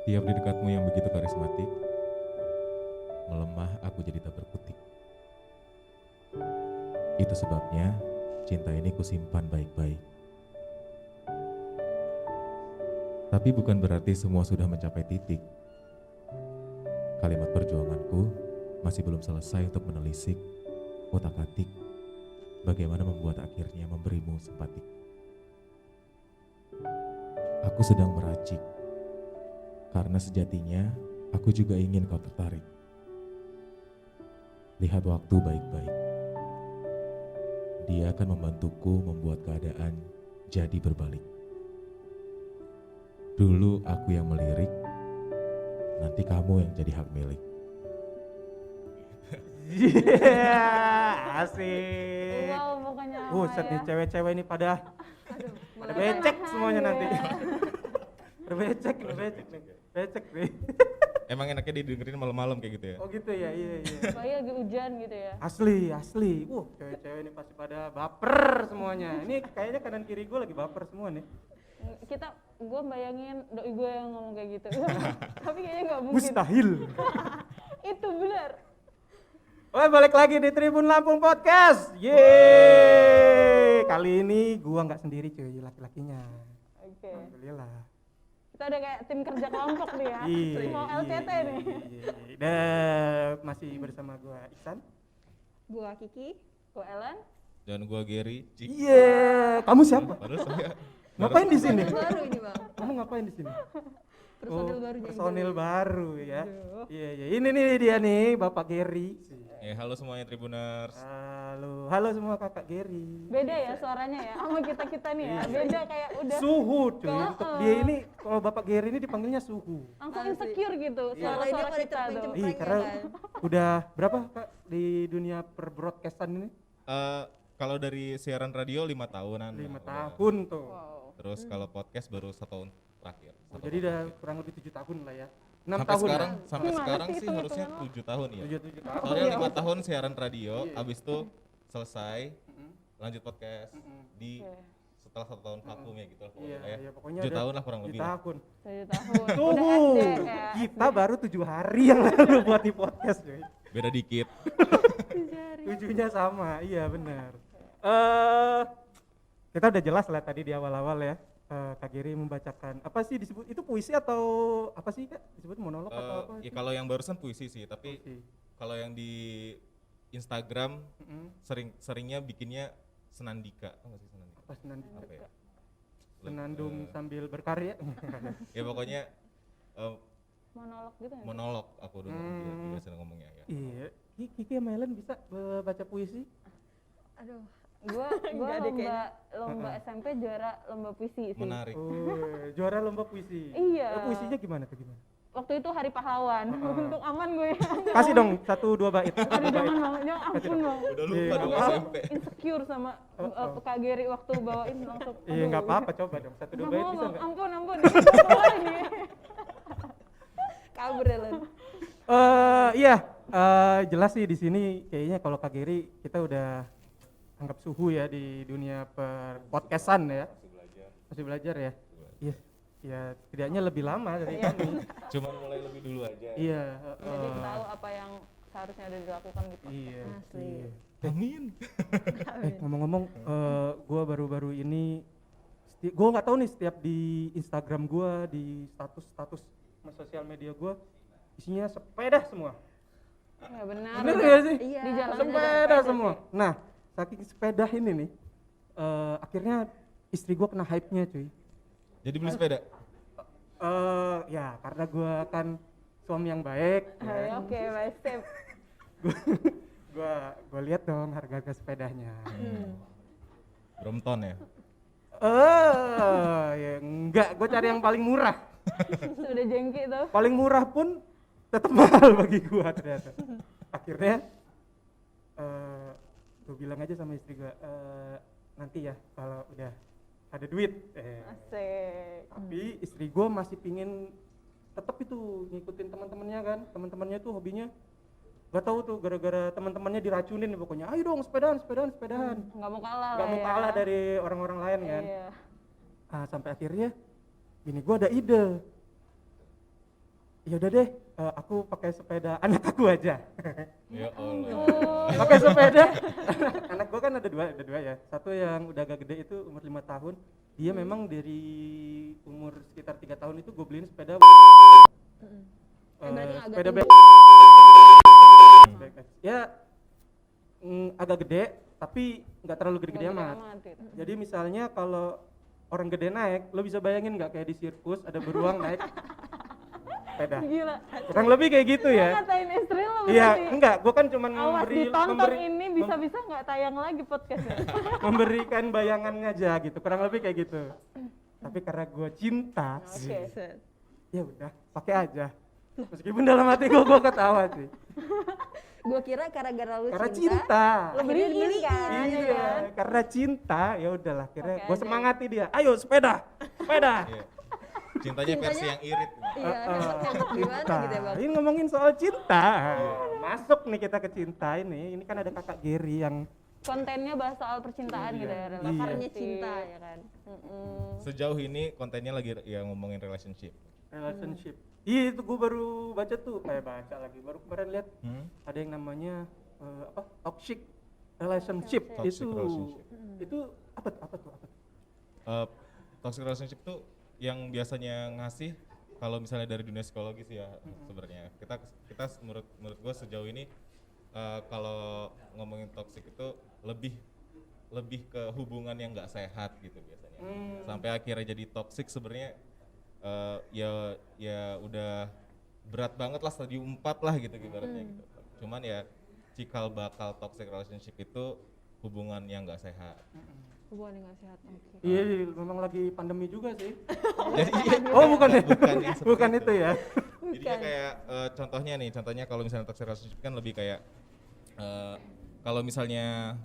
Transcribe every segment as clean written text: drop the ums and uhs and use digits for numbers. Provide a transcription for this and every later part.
Tiap di dekatmu yang begitu karismatik, melemah aku jadi tak berkutik. Itu sebabnya cinta ini kusimpan baik-baik. Tapi bukan berarti semua sudah mencapai titik. Kalimat perjuanganku masih belum selesai untuk menelisik, otak-atik, bagaimana membuat akhirnya memberimu simpatik. Aku sedang meracik, karena sejatinya aku juga ingin kau tertarik. Lihat waktu baik-baik. Dia akan membantuku membuat keadaan jadi berbalik. Dulu aku yang melirik, nanti kamu yang jadi hak milik. Asik. Wow, pokoknya apa Buset ya? nih cewek-cewek ini pada Mulai becek perlahan semuanya gitu nanti. ya. Becek nih. Becek nih. Emang enaknya didengerin malam-malam kayak gitu ya? Oh gitu ya, iya. Apalagi lagi hujan gitu ya. Asli. Cewek-cewek ini pasti pada baper semuanya. Ini kayaknya kanan kiri gue lagi baper semua nih. Gue bayangin doi gue yang ngomong kayak gitu. Tapi kayaknya nggak mungkin. Mustahil. Itu benar. Oke, balik lagi di Tribun Lampung Podcast. Yeay. Kali ini gua nggak sendiri cuy, laki-lakinya. Oke. Alhamdulillah. Kita udah kayak tim kerja kelompok nih ya. Mau LCT nih. Dan masih bersama gua Iksan. Gua Kiki, gua Ellen. Dan gua Gary, Cik. Iya, kamu siapa? Padahal saya Ngapain di sini? Baru ini bang, Kamu ngapain di sini? personil baru jadi Personil baru ya. Aduh. Iya. Ini nih dia nih, Bapak Gary. halo semuanya Tribuners. Halo semua kakak Gary. Beda ya suaranya ya sama kita nih ya. Beda kayak udah Suhu cuy. Kalau- Untuk dia ini kalau Bapak Gary ini dipanggilnya suhu. langsung Asli. insecure gitu Suaranya suara-suara pada kita tuh. cempreng-cempreng. Iya, ya karena kan? udah berapa Kak di dunia per-broadcastan ini? Kalau dari siaran radio 5 tahunan. 5 udah. tahun tuh. Wow. Terus kalau podcast baru 1 tahun terakhir. Oh, Satu jadi tahun udah terakhir. kurang lebih 7 tahun lah ya. 6 Sampai tahun. sekarang, sampai Gimana sekarang sih sih harusnya hitung-hitungan lo? 7 tahun ya. 7 tahun. Soalnya ya 5 Allah. tahun siaran radio, Iya. abis itu selesai, Mm-mm. lanjut podcast Mm-mm. di Oke. setelah 1 tahun vakum ya gitu lah pokoknya Iya, ya. pokoknya 7 udah tahun lah kurang 7 lebih lah. tahun. 7 tahun. Udah Tunggu. SD kayak Kita baru 7 hari yang lalu buat di podcast cuy. Beda dikit. 7 hari. 7-nya sama, iya benar. Kita udah jelas lah tadi di awal-awal ya. Kak Giri membacakan apa sih disebut itu puisi atau apa sih Kak? Disebut monolog atau apa? Ya kalau yang barusan puisi sih, tapi Puisi. kalau yang di Instagram Mm-mm. seringnya bikinnya senandika. Tau gak sih senandika? Apa senandung? Apa ya? Senandung sambil berkarya. Ya pokoknya Monolog gitu ya. monolog aku dulu Hmm. biasa ngomongnya ya. Iya, Kiki sama Ellen bisa baca puisi? Aduh, Gua Nggak ada lomba SMP juara lomba puisi sih. Menarik. Oh, juara lomba puisi. Iya. Puisinya gimana tuh gimana? Waktu itu hari pahlawan. Untuk aman gue. Kasih dong 1-2 bait. Aduh jangan bang, jangan ampun bang. Udah Iya, lupa dulu apa? SMP. Insecure sama Kak Geri waktu bawain langsung. Iya nggak apa-apa, coba dong 1-2 Nggak bait mau bisa bang, nggak? ampun. Ini mau keluar ini. kabur ya Len. Iya, jelas sih di sini kayaknya kalau Kak Giri kita udah anggap suhu ya di dunia per podcastan ya. Masih belajar ya. Iya. Ya setidaknya lebih lama dari kami. Cuma mulai lebih dulu aja. Iya. Jadi tahu apa yang seharusnya udah dilakukan gitu. Iya. Asli. Iya. Amin. Ngomong-ngomong, gua baru-baru ini, gua nggak tahu nih setiap di Instagram gua di status sosial media gua isinya sepeda semua. Ya benar. Bener nggak sih? Iya. Di jalan Sepeda semua. Nah, saking sepeda ini nih, akhirnya istri gua kena hype-nya cuy. Jadi beli sepeda. Ya karena gua kan suami yang baik. Ya. Oke, baik sip. Gua lihat dong harga sepedanya. Brompton ya. Ya enggak, gue cari yang paling murah. Sudah jengki tuh. Paling murah pun tetap mahal bagi gue ternyata. Akhirnya, gue bilang aja sama istri gue, nanti ya kalau udah ada duit. Asik. Tapi istri gue masih pingin tetap itu ngikutin teman-temannya kan. Teman-temannya tuh hobinya gak tahu tuh gara-gara teman-temannya diracunin pokoknya. Ayo dong sepedahan. Nggak mau kalah Gak lah mau ya. kalah dari orang-orang lain kan. Iya. Sampai akhirnya bini gue ada ide. ya udah deh, aku pakai sepeda anak aku aja. Ya Allah. Oh, Pakai sepeda. Anak gua kan ada dua ya. Satu yang udah agak gede itu umur 5 tahun. Dia memang dari umur sekitar 3 tahun itu gue beliin sepeda Berarti agak sepeda tinggi. ya agak gede tapi nggak terlalu gede-gede nggak amat. gitu. Jadi misalnya kalau orang gede naik, lo bisa bayangin nggak kayak di sirkus ada beruang naik sepeda. Gila. Kurang lebih kayak gitu Lo ya. ngatain istri lo Iya, berarti. enggak, gua kan cuman Awas ditonton ini bisa-bisa nggak tayang lagi podcastnya. memberikan bayangan aja gitu. Kurang lebih kayak gitu. Tapi karena gua cinta, Oke. Set. ya udah, pakai aja. Meskipun dalam hati gua ketawa sih. Gua kira gara-gara lu Karena cinta, cinta. lo beliin kan. Iya, karena cinta, ya udahlah. Akhirnya Pakai gua aja. semangati dia. Ayo sepeda, sepeda. Iya. Cintanya versi yang irit. Iya, hebat gimana Cinta. gitu ya bang. Ini ngomongin soal cinta. Masuk nih kita ke cinta ini. Ini kan ada kakak Geri yang Kontennya bahas soal percintaan gitu ya. relasi. Bakarnya cinta ya kan. Sejauh ini kontennya lagi ya ngomongin relationship. relationship. Iya itu gue baru baca tuh, baca lagi. Baru kemarin lihat ada yang namanya toxic relationship. Toxic relationship. Itu apa tuh? Toxic relationship tuh yang biasanya ngasih kalau misalnya dari dunia psikologis ya sebenarnya kita menurut gue sejauh ini kalau ngomongin toxic itu lebih ke hubungan yang nggak sehat gitu biasanya sampai akhirnya jadi toxic sebenarnya ya udah berat banget lah stadium 4 lah gitu ibaratnya gitu. Cuman ya cikal bakal toxic relationship itu hubungan yang nggak sehat. Hubungan yang nggak sehat. Oke. Iya, memang lagi pandemi juga sih. Jadi Oh bukan ya? bukan yang seperti Bukan itu ya? Jadinya kayak contohnya kalau misalnya toxic relationship kan lebih kayak kalau misalnya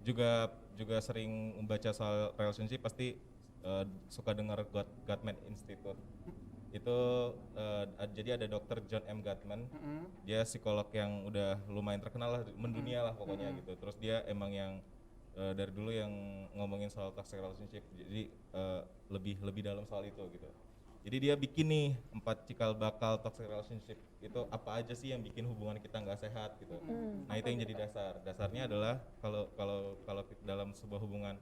juga sering membaca soal relationship pasti suka dengar Gottman Institute. Itu jadi ada dokter John M. Gottman, dia psikolog yang udah lumayan terkenal lah mendunia lah pokoknya gitu. Terus dia emang yang dari dulu yang ngomongin soal toxic relationship, jadi lebih dalam soal itu gitu. Jadi dia bikin nih 4 cikal bakal toxic relationship itu apa aja sih yang bikin hubungan kita nggak sehat gitu. Nah itu yang jadi dasarnya adalah kalau dalam sebuah hubungan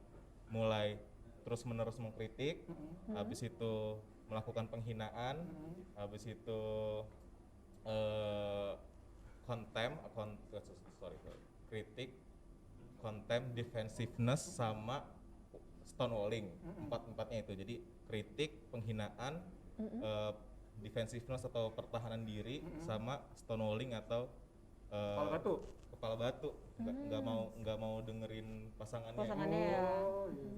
mulai terus menerus mengkritik, habis itu melakukan penghinaan, habis itu kritik, contempt, defensiveness sama stonewalling. Empatnya itu. Jadi kritik, penghinaan, defensiveness atau pertahanan diri sama stonewalling atau kepala batu. Nggak mau dengerin pasangannya. Ya.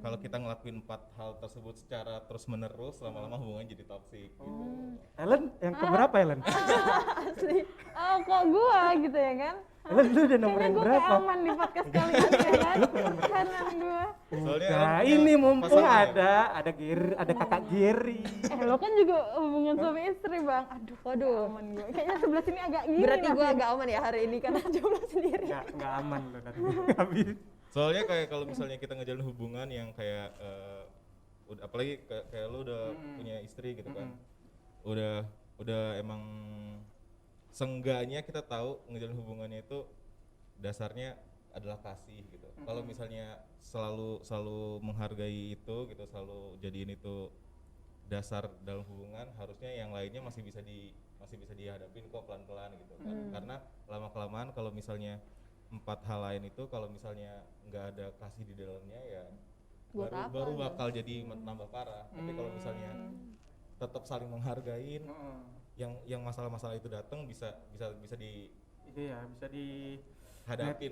Kalau kita ngelakuin 4 hal tersebut secara terus menerus lama-lama hubungannya jadi toksik gitu. Ellen, yang keberapa Ellen? Asli. Oh kok gua gitu ya kan? Ellen lu udah nomor Kayaknya yang gua berapa? kayak aman di podcast kali ini ya kan? Kanan gua. Soalnya Nah Ellen ini punya mumpung pasangan. ada Geri, ada kakak Geri. Lo kan juga hubungan suami istri bang. Aduh, Waduh, aman gua. Kayaknya sebelah sini agak gini. berarti gua nasibnya. agak aman ya hari ini karena jomblo sendiri. Nggak aman lo tadi. Habis. Soalnya kayak kalau misalnya kita ngejalin hubungan yang kayak apalagi kayak lu udah punya istri gitu kan. Udah emang seenggaknya kita tahu ngejalin hubungannya itu dasarnya adalah kasih gitu. Kalau misalnya selalu menghargai itu gitu, selalu jadiin itu dasar dalam hubungan, harusnya yang lainnya masih bisa dihadapin kok pelan-pelan gitu kan. Karena lama-kelamaan kalau misalnya 4 hal lain itu kalau misalnya nggak ada kasih di dalamnya ya Buat apa baru gitu? bakal jadi nambah parah. Tapi kalau misalnya tetap saling menghargain, yang masalah-masalah itu datang bisa di Itu ya bisa di hadapin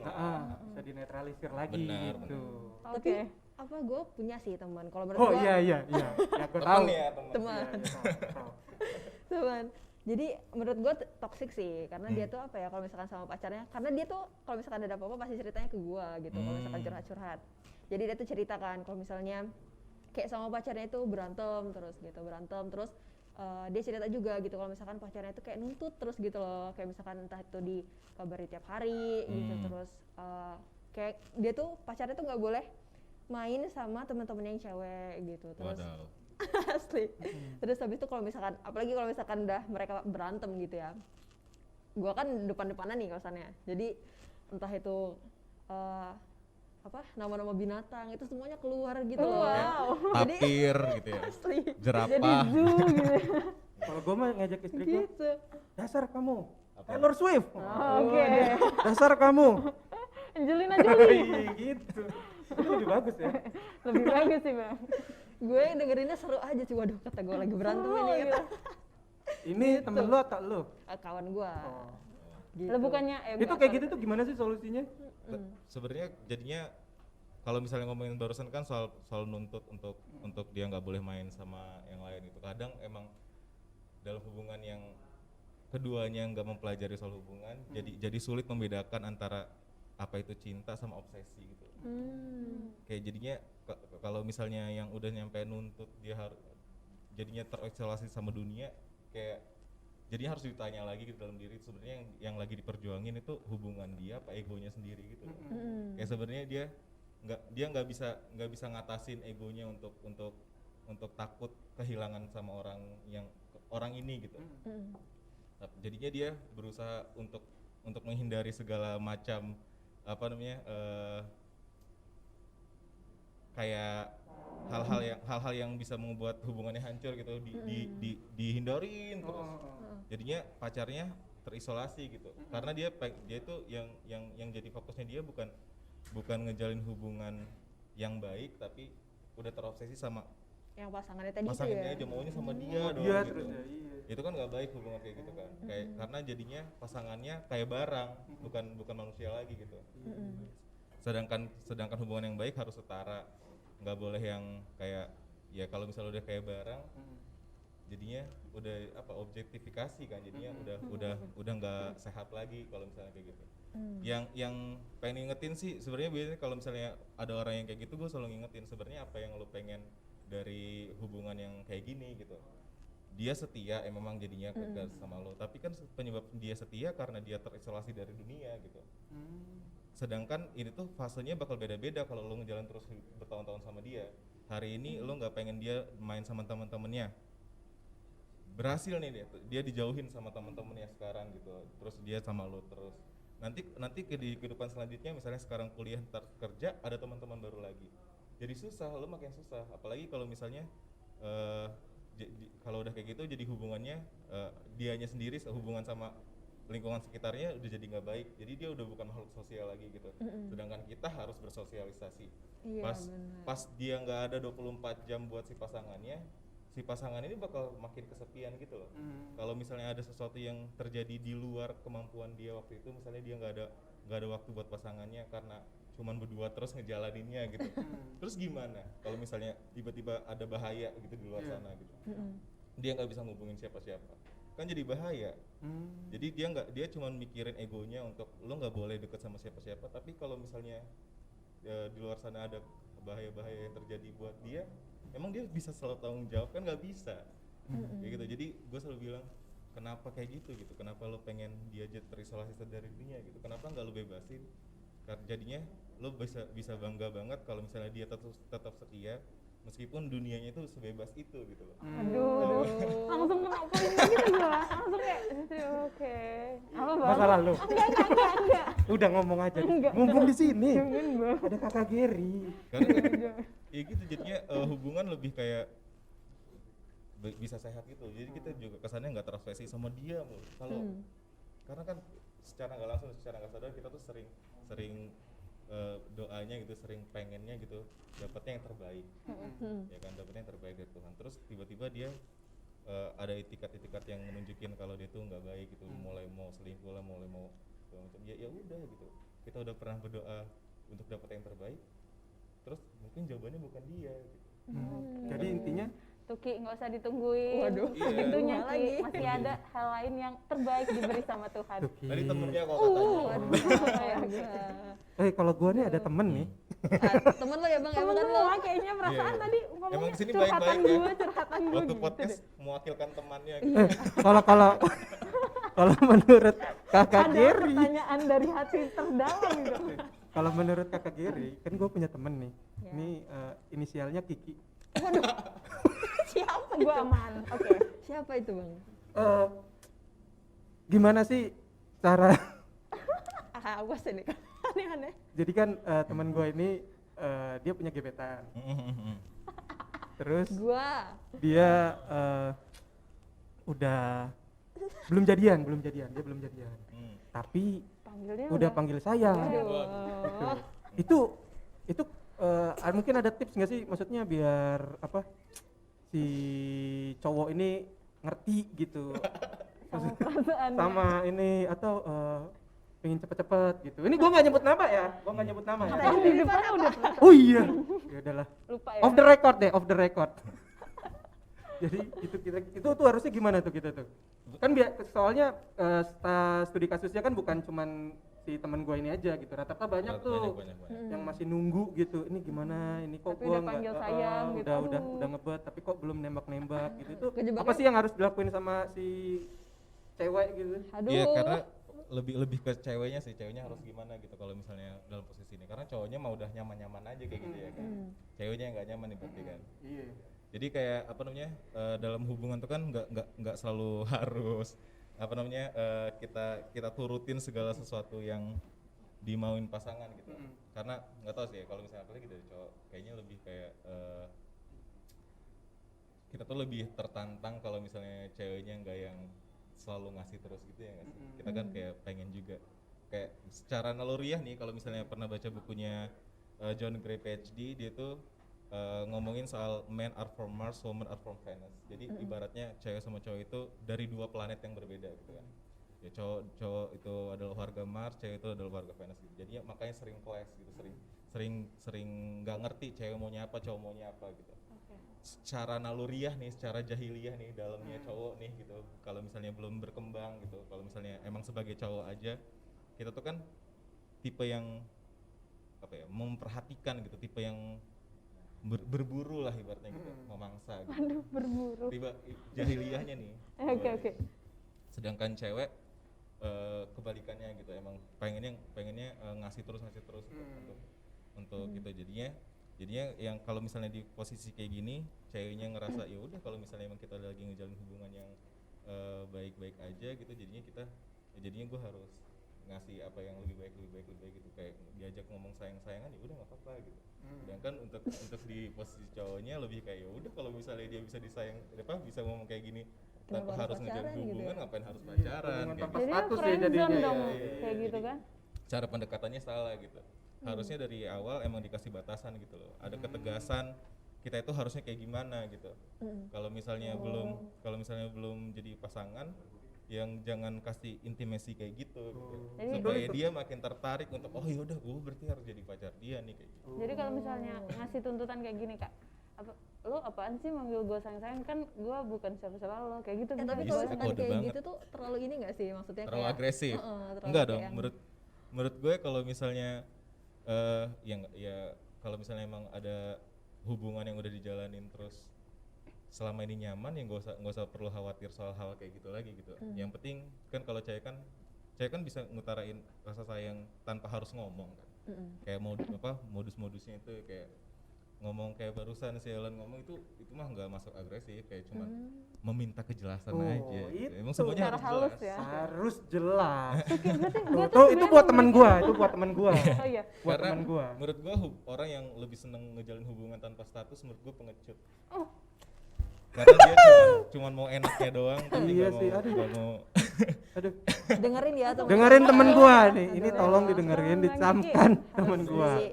bisa dinetralisir lagi Benar, gitu. Tapi Oke. apa gue punya sih teman. Kalau menurut Oh gua, iya. Ya gue tahu. temen ya temen. teman. Tahu. Teman. Jadi menurut gue toxic sih karena dia tuh apa ya kalau misalkan sama pacarnya, karena dia tuh kalau misalkan ada apa-apa pasti ceritanya ke gue gitu. Kalau misalkan curhat-curhat. Jadi dia tuh ceritakan kalau misalnya kayak sama pacarnya itu berantem terus dia cerita juga gitu kalau misalkan pacarnya itu kayak nuntut terus gitu loh, kayak misalkan entah itu dikabari tiap hari gitu, terus kayak dia tuh pacarnya tuh nggak boleh main sama teman-temannya yang cewek gitu, terus Wadaw. Asli. Terus habis itu kalau misalkan, apalagi kalau misalkan udah mereka berantem gitu ya, gua kan depan-depanan nih kosannya, jadi entah itu nama-nama binatang itu semuanya keluar gitu loh. Wow. Jadi Tapir gitu ya, asli Jadi jerapah. zoo gitu. Kalau gue mah ngajak istri gue, gitu. dasar kamu Apa? Taylor Swift. Oke. Dasar kamu. Angelina Jolie. Iya, gitu. Itu lebih bagus ya. Lebih bagus sih bang. Gue dengerinnya seru aja sih, waduh kata gue lagi berantem Oh, ini gitu. kata Ini temen lu atau lu? kawan gue. Oh. Gitu. Lo bukannya Itu kayak gitu tuh gimana sih solusinya? Sebenarnya jadinya kalau misalnya ngomongin barusan kan soal nuntut untuk dia nggak boleh main sama yang lain itu, kadang emang dalam hubungan yang keduanya nggak mempelajari soal hubungan, jadi sulit membedakan antara apa itu cinta sama obsesi gitu. Kayak jadinya kalau misalnya yang udah nyampe nuntut dia harus jadinya terisolasi sama dunia, kayak jadinya harus ditanya lagi gitu dalam diri sebenarnya yang lagi diperjuangin itu hubungan dia apa egonya sendiri gitu. Kayak sebenarnya dia nggak bisa ngatasin egonya untuk takut kehilangan sama orang ini gitu. Jadinya dia berusaha untuk menghindari segala macam kayak hal-hal yang bisa membuat hubungannya hancur gitu, dihindarin terus. Jadinya pacarnya terisolasi gitu, karena dia itu yang jadi fokusnya dia bukan ngejalin hubungan yang baik, tapi udah terobsesi sama Yang pasangannya tadi itu pasangannya ya. aja, maunya sama dia doang Iya gitu. terus ya. Iya. Itu kan nggak baik hubungan kayak gitu kan, kayak karena jadinya pasangannya kayak barang, bukan manusia lagi gitu. Sedangkan hubungan yang baik harus setara, nggak boleh yang kayak ya kalau misalnya udah kayak barang, jadinya udah objektifikasi kan, jadinya udah nggak sehat lagi kalau misalnya kayak gitu. Yang pengen ngingetin sih sebenarnya biasanya kalau misalnya ada orang yang kayak gitu, gue selalu ngingetin sebenarnya apa yang lo pengen dari hubungan yang kayak gini gitu. Dia setia memang jadinya sama lo, tapi kan penyebab dia setia karena dia terisolasi dari dunia gitu. Sedangkan ini tuh fasenya bakal beda-beda kalau lo ngejalan terus bertahun-tahun sama dia. Hari ini lo nggak pengen dia main sama teman-temannya, berhasil nih dia dijauhin sama teman-temannya sekarang gitu, terus dia sama lo terus. Nanti di kehidupan selanjutnya misalnya sekarang kuliah ntar kerja ada teman-teman baru lagi, jadi susah, lo makin susah. Apalagi kalau misalnya kalau udah kayak gitu jadi hubungannya dianya sendiri hubungan sama lingkungan sekitarnya udah jadi nggak baik, jadi dia udah bukan makhluk sosial lagi gitu. Sedangkan kita harus bersosialisasi. Iya, Pas dia nggak ada 24 jam buat si pasangan ini bakal makin kesepian gitu loh. Kalau misalnya ada sesuatu yang terjadi di luar kemampuan dia waktu itu, misalnya dia nggak ada waktu buat pasangannya karena cuman berdua terus ngejalaninnya gitu. Terus gimana kalau misalnya tiba-tiba ada bahaya gitu di luar sana gitu, dia nggak bisa ngubungin siapa-siapa, kan jadi bahaya. Jadi dia cuman mikirin egonya untuk lo nggak boleh deket sama siapa-siapa, tapi kalau misalnya di luar sana ada bahaya-bahaya yang terjadi buat dia, emang dia bisa selalu tanggung jawab kan? Nggak bisa. Kayak gitu. Jadi gue selalu bilang, kenapa kayak gitu, kenapa lo pengen dia terisolasi dari dunia gitu, kenapa nggak lo bebasin? Karena jadinya lo bisa bangga banget kalau misalnya dia tetap setia meskipun dunianya itu sebebas itu gitu loh. Aduh. Langsung kena poin gitu gua. Langsung kayak oke. Apa bang? Masalah lu. Enggak. Udah ngomong aja. Enggak. Mumpung di sini. Jangan bang. Ada kakak Geri. Karena ya gitu jadinya hubungan lebih kayak bisa sehat gitu. Jadi kita juga kesannya nggak terobsesi sama dia mulu. Kalau karena kan secara nggak langsung, secara nggak sadar kita tuh sering doanya gitu, sering pengennya gitu dapatnya yang terbaik, ya kan, dapatnya yang terbaik dari Tuhan. Terus tiba-tiba dia ada itikat-itikat yang menunjukin kalau dia tuh nggak baik gitu, mulai mau selingkuh lah, mulai mau macam ya udah gitu. Kita udah pernah berdoa untuk dapat yang terbaik, terus mungkin jawabannya bukan dia gitu. Jadi intinya Tuh Ki, nggak usah ditungguin. Waduh. Segitunya Iya. Ki, masih ada hal lain yang terbaik diberi sama Tuhan. tuh, Ki. Tadi temennya kok katanya. Kalau gua nih ada temen nih. Temen lo ya bang, Temen emang kan lo semua kayaknya perasaan Iya. tadi Emang ngomongnya kesini curhatan baik-baik ya. gue, curhatan gue Waktu gitu podcast deh. mewakilkan temannya gitu. Kalau menurut kakak Ada Geri, pertanyaan dari hati terdalam gitu. kalau menurut kakak Geri, kan gue punya temen nih. Ya. Ini inisialnya Kiki. Siapa Gue itu? aman. Oke. Siapa itu bang? Gimana sih cara Awas ini kan aneh-aneh. jadi kan teman gue ini dia punya gebetan. Terus Gua dia udah belum jadian dia belum jadian. Tapi Panggilnya udah panggil saya. Aduh. Itu mungkin ada tips nggak sih, maksudnya biar apa si cowok ini ngerti gitu Sama perasaan. sama ini, atau pengen cepet-cepet gitu. Ini gua nggak nyebut nama ya, Tadi di depan udah Oh iya, ya udahlah. lupa ya. Off the record. Jadi itu tuh harusnya gimana tuh kita tuh? Kan soalnya studi kasusnya kan bukan cuman si teman gue ini aja gitu. Rata-rata banyak tuh banyak. yang masih nunggu gitu. Ini gimana? Ini kok Tapi gua udah panggil nggak sayang gitu, udah aduh. ngebet tapi kok belum nembak-nembak gitu. Itu Kejebaknya- apa sih yang harus dilakuin sama si cewek gitu? Aduh. Iya, karena lebih ke ceweknya sih, ceweknya harus gimana gitu kalau misalnya dalam posisi ini. Karena cowoknya mah udah nyaman-nyaman aja kayak gitu ya kan. Ceweknya yang nggak nyaman nih berarti kan. Iya. Jadi kayak apa namanya, dalam hubungan tuh kan nggak selalu harus apa namanya, kita turutin segala sesuatu yang dimauin pasangan gitu. Karena nggak tahu sih ya, kalau misalnya apalagi dari cowok kayaknya lebih kayak kita tuh lebih tertantang kalau misalnya ceweknya nggak yang selalu ngasih terus gitu ya nggak sih. Kita kan kayak pengen juga kayak secara naluriah nih, kalau misalnya pernah baca bukunya John Gray PhD, dia tuh ngomongin soal men are from Mars, women are from Venus. Jadi ibaratnya cewek sama cowok itu dari dua planet yang berbeda gitu kan. Ya cowok itu adalah warga Mars, cewek itu adalah warga Venus gitu. Jadi ya, makanya sering clash gitu, sering nggak ngerti cewek maunya apa, cowok maunya apa gitu. Secara naluriah nih, secara jahiliyah nih, dalamnya cowok nih gitu. Kalau misalnya belum berkembang gitu, kalau misalnya emang sebagai cowok aja, kita tuh kan tipe yang apa ya, memperhatikan gitu, tipe yang berburu lah ibaratnya gitu, memangsa gitu. Aduh, berburu. Tiba jahiliyahnya nih. Oke. Sedangkan cewek kebalikannya gitu, emang pengennya ngasih terus gitu, untuk gitu. Jadinya yang kalau misalnya di posisi kayak gini, ceweknya ngerasa ya udah kalau misalnya emang kita lagi ngejalin hubungan yang baik-baik aja gitu, jadinya gue harus ngasih apa yang lebih baik gitu, kayak diajak ngomong sayang-sayangan ya udah nggak apa-apa gitu. Sedangkan untuk di posisi cowoknya lebih kayak ya udah kalau misalnya dia bisa disayang bisa ngomong kayak gini tanpa Kenapa harus harus ngejalin pacaran gitu hubungan, ya? ngapain harus pacaran hubungan kayak tanpa gitu. Jadi status ya friendzone jadinya dong, ya. kayak gitu kan. Cara pendekatannya salah gitu. Harusnya dari awal emang dikasih batasan gitu loh. Ada ketegasan kita itu harusnya kayak gimana gitu. Kalau misalnya belum jadi pasangan, yang jangan kasih intimasi kayak gitu gitu. Jadi- Supaya dia makin tertarik untuk oh yaudah gue berarti harus jadi pacar dia nih kayak gitu. Jadi kalau misalnya ngasih tuntutan kayak gini, Kak, lo apaan sih manggil gue sayang-sayang, kan gue bukan siapa-siapa lo, kayak gitu. tapi Bisa, kalau misalkan kode kayak banget. gitu tuh terlalu ini nggak sih, maksudnya Terlalu kayak agresif. terlalu Enggak dong, kayak- menurut gue kalau misalnya ya kalau misalnya emang ada hubungan yang udah dijalanin terus selama ini nyaman, ya nggak usah perlu khawatir soal hal kayak gitu lagi gitu. Yang penting kan kalau cewek kan bisa ngutarain rasa sayang tanpa harus ngomong kan. Kayak modus-modusnya itu kayak ngomong kayak barusan si Ellen ngomong itu mah nggak masuk agresif, kayak cuman meminta kejelasan Oh, aja gitu. Emang itu. semuanya Secara harus halus jelas. ya. Harus jelas. Gue Itu buat teman gua, Oh iya. buat Karena teman gua. menurut gua orang yang lebih seneng ngejalin hubungan tanpa status menurut gua pengecut. Oh. Karena dia cuman mau enaknya doang, tapi Iya nggak sih, mau aduh. nggak mau. Aduh, dengerin ya teman. dengerin temen gua nih. Ini Aduh. tolong didengerin, dicamkan temen gua. Jadi,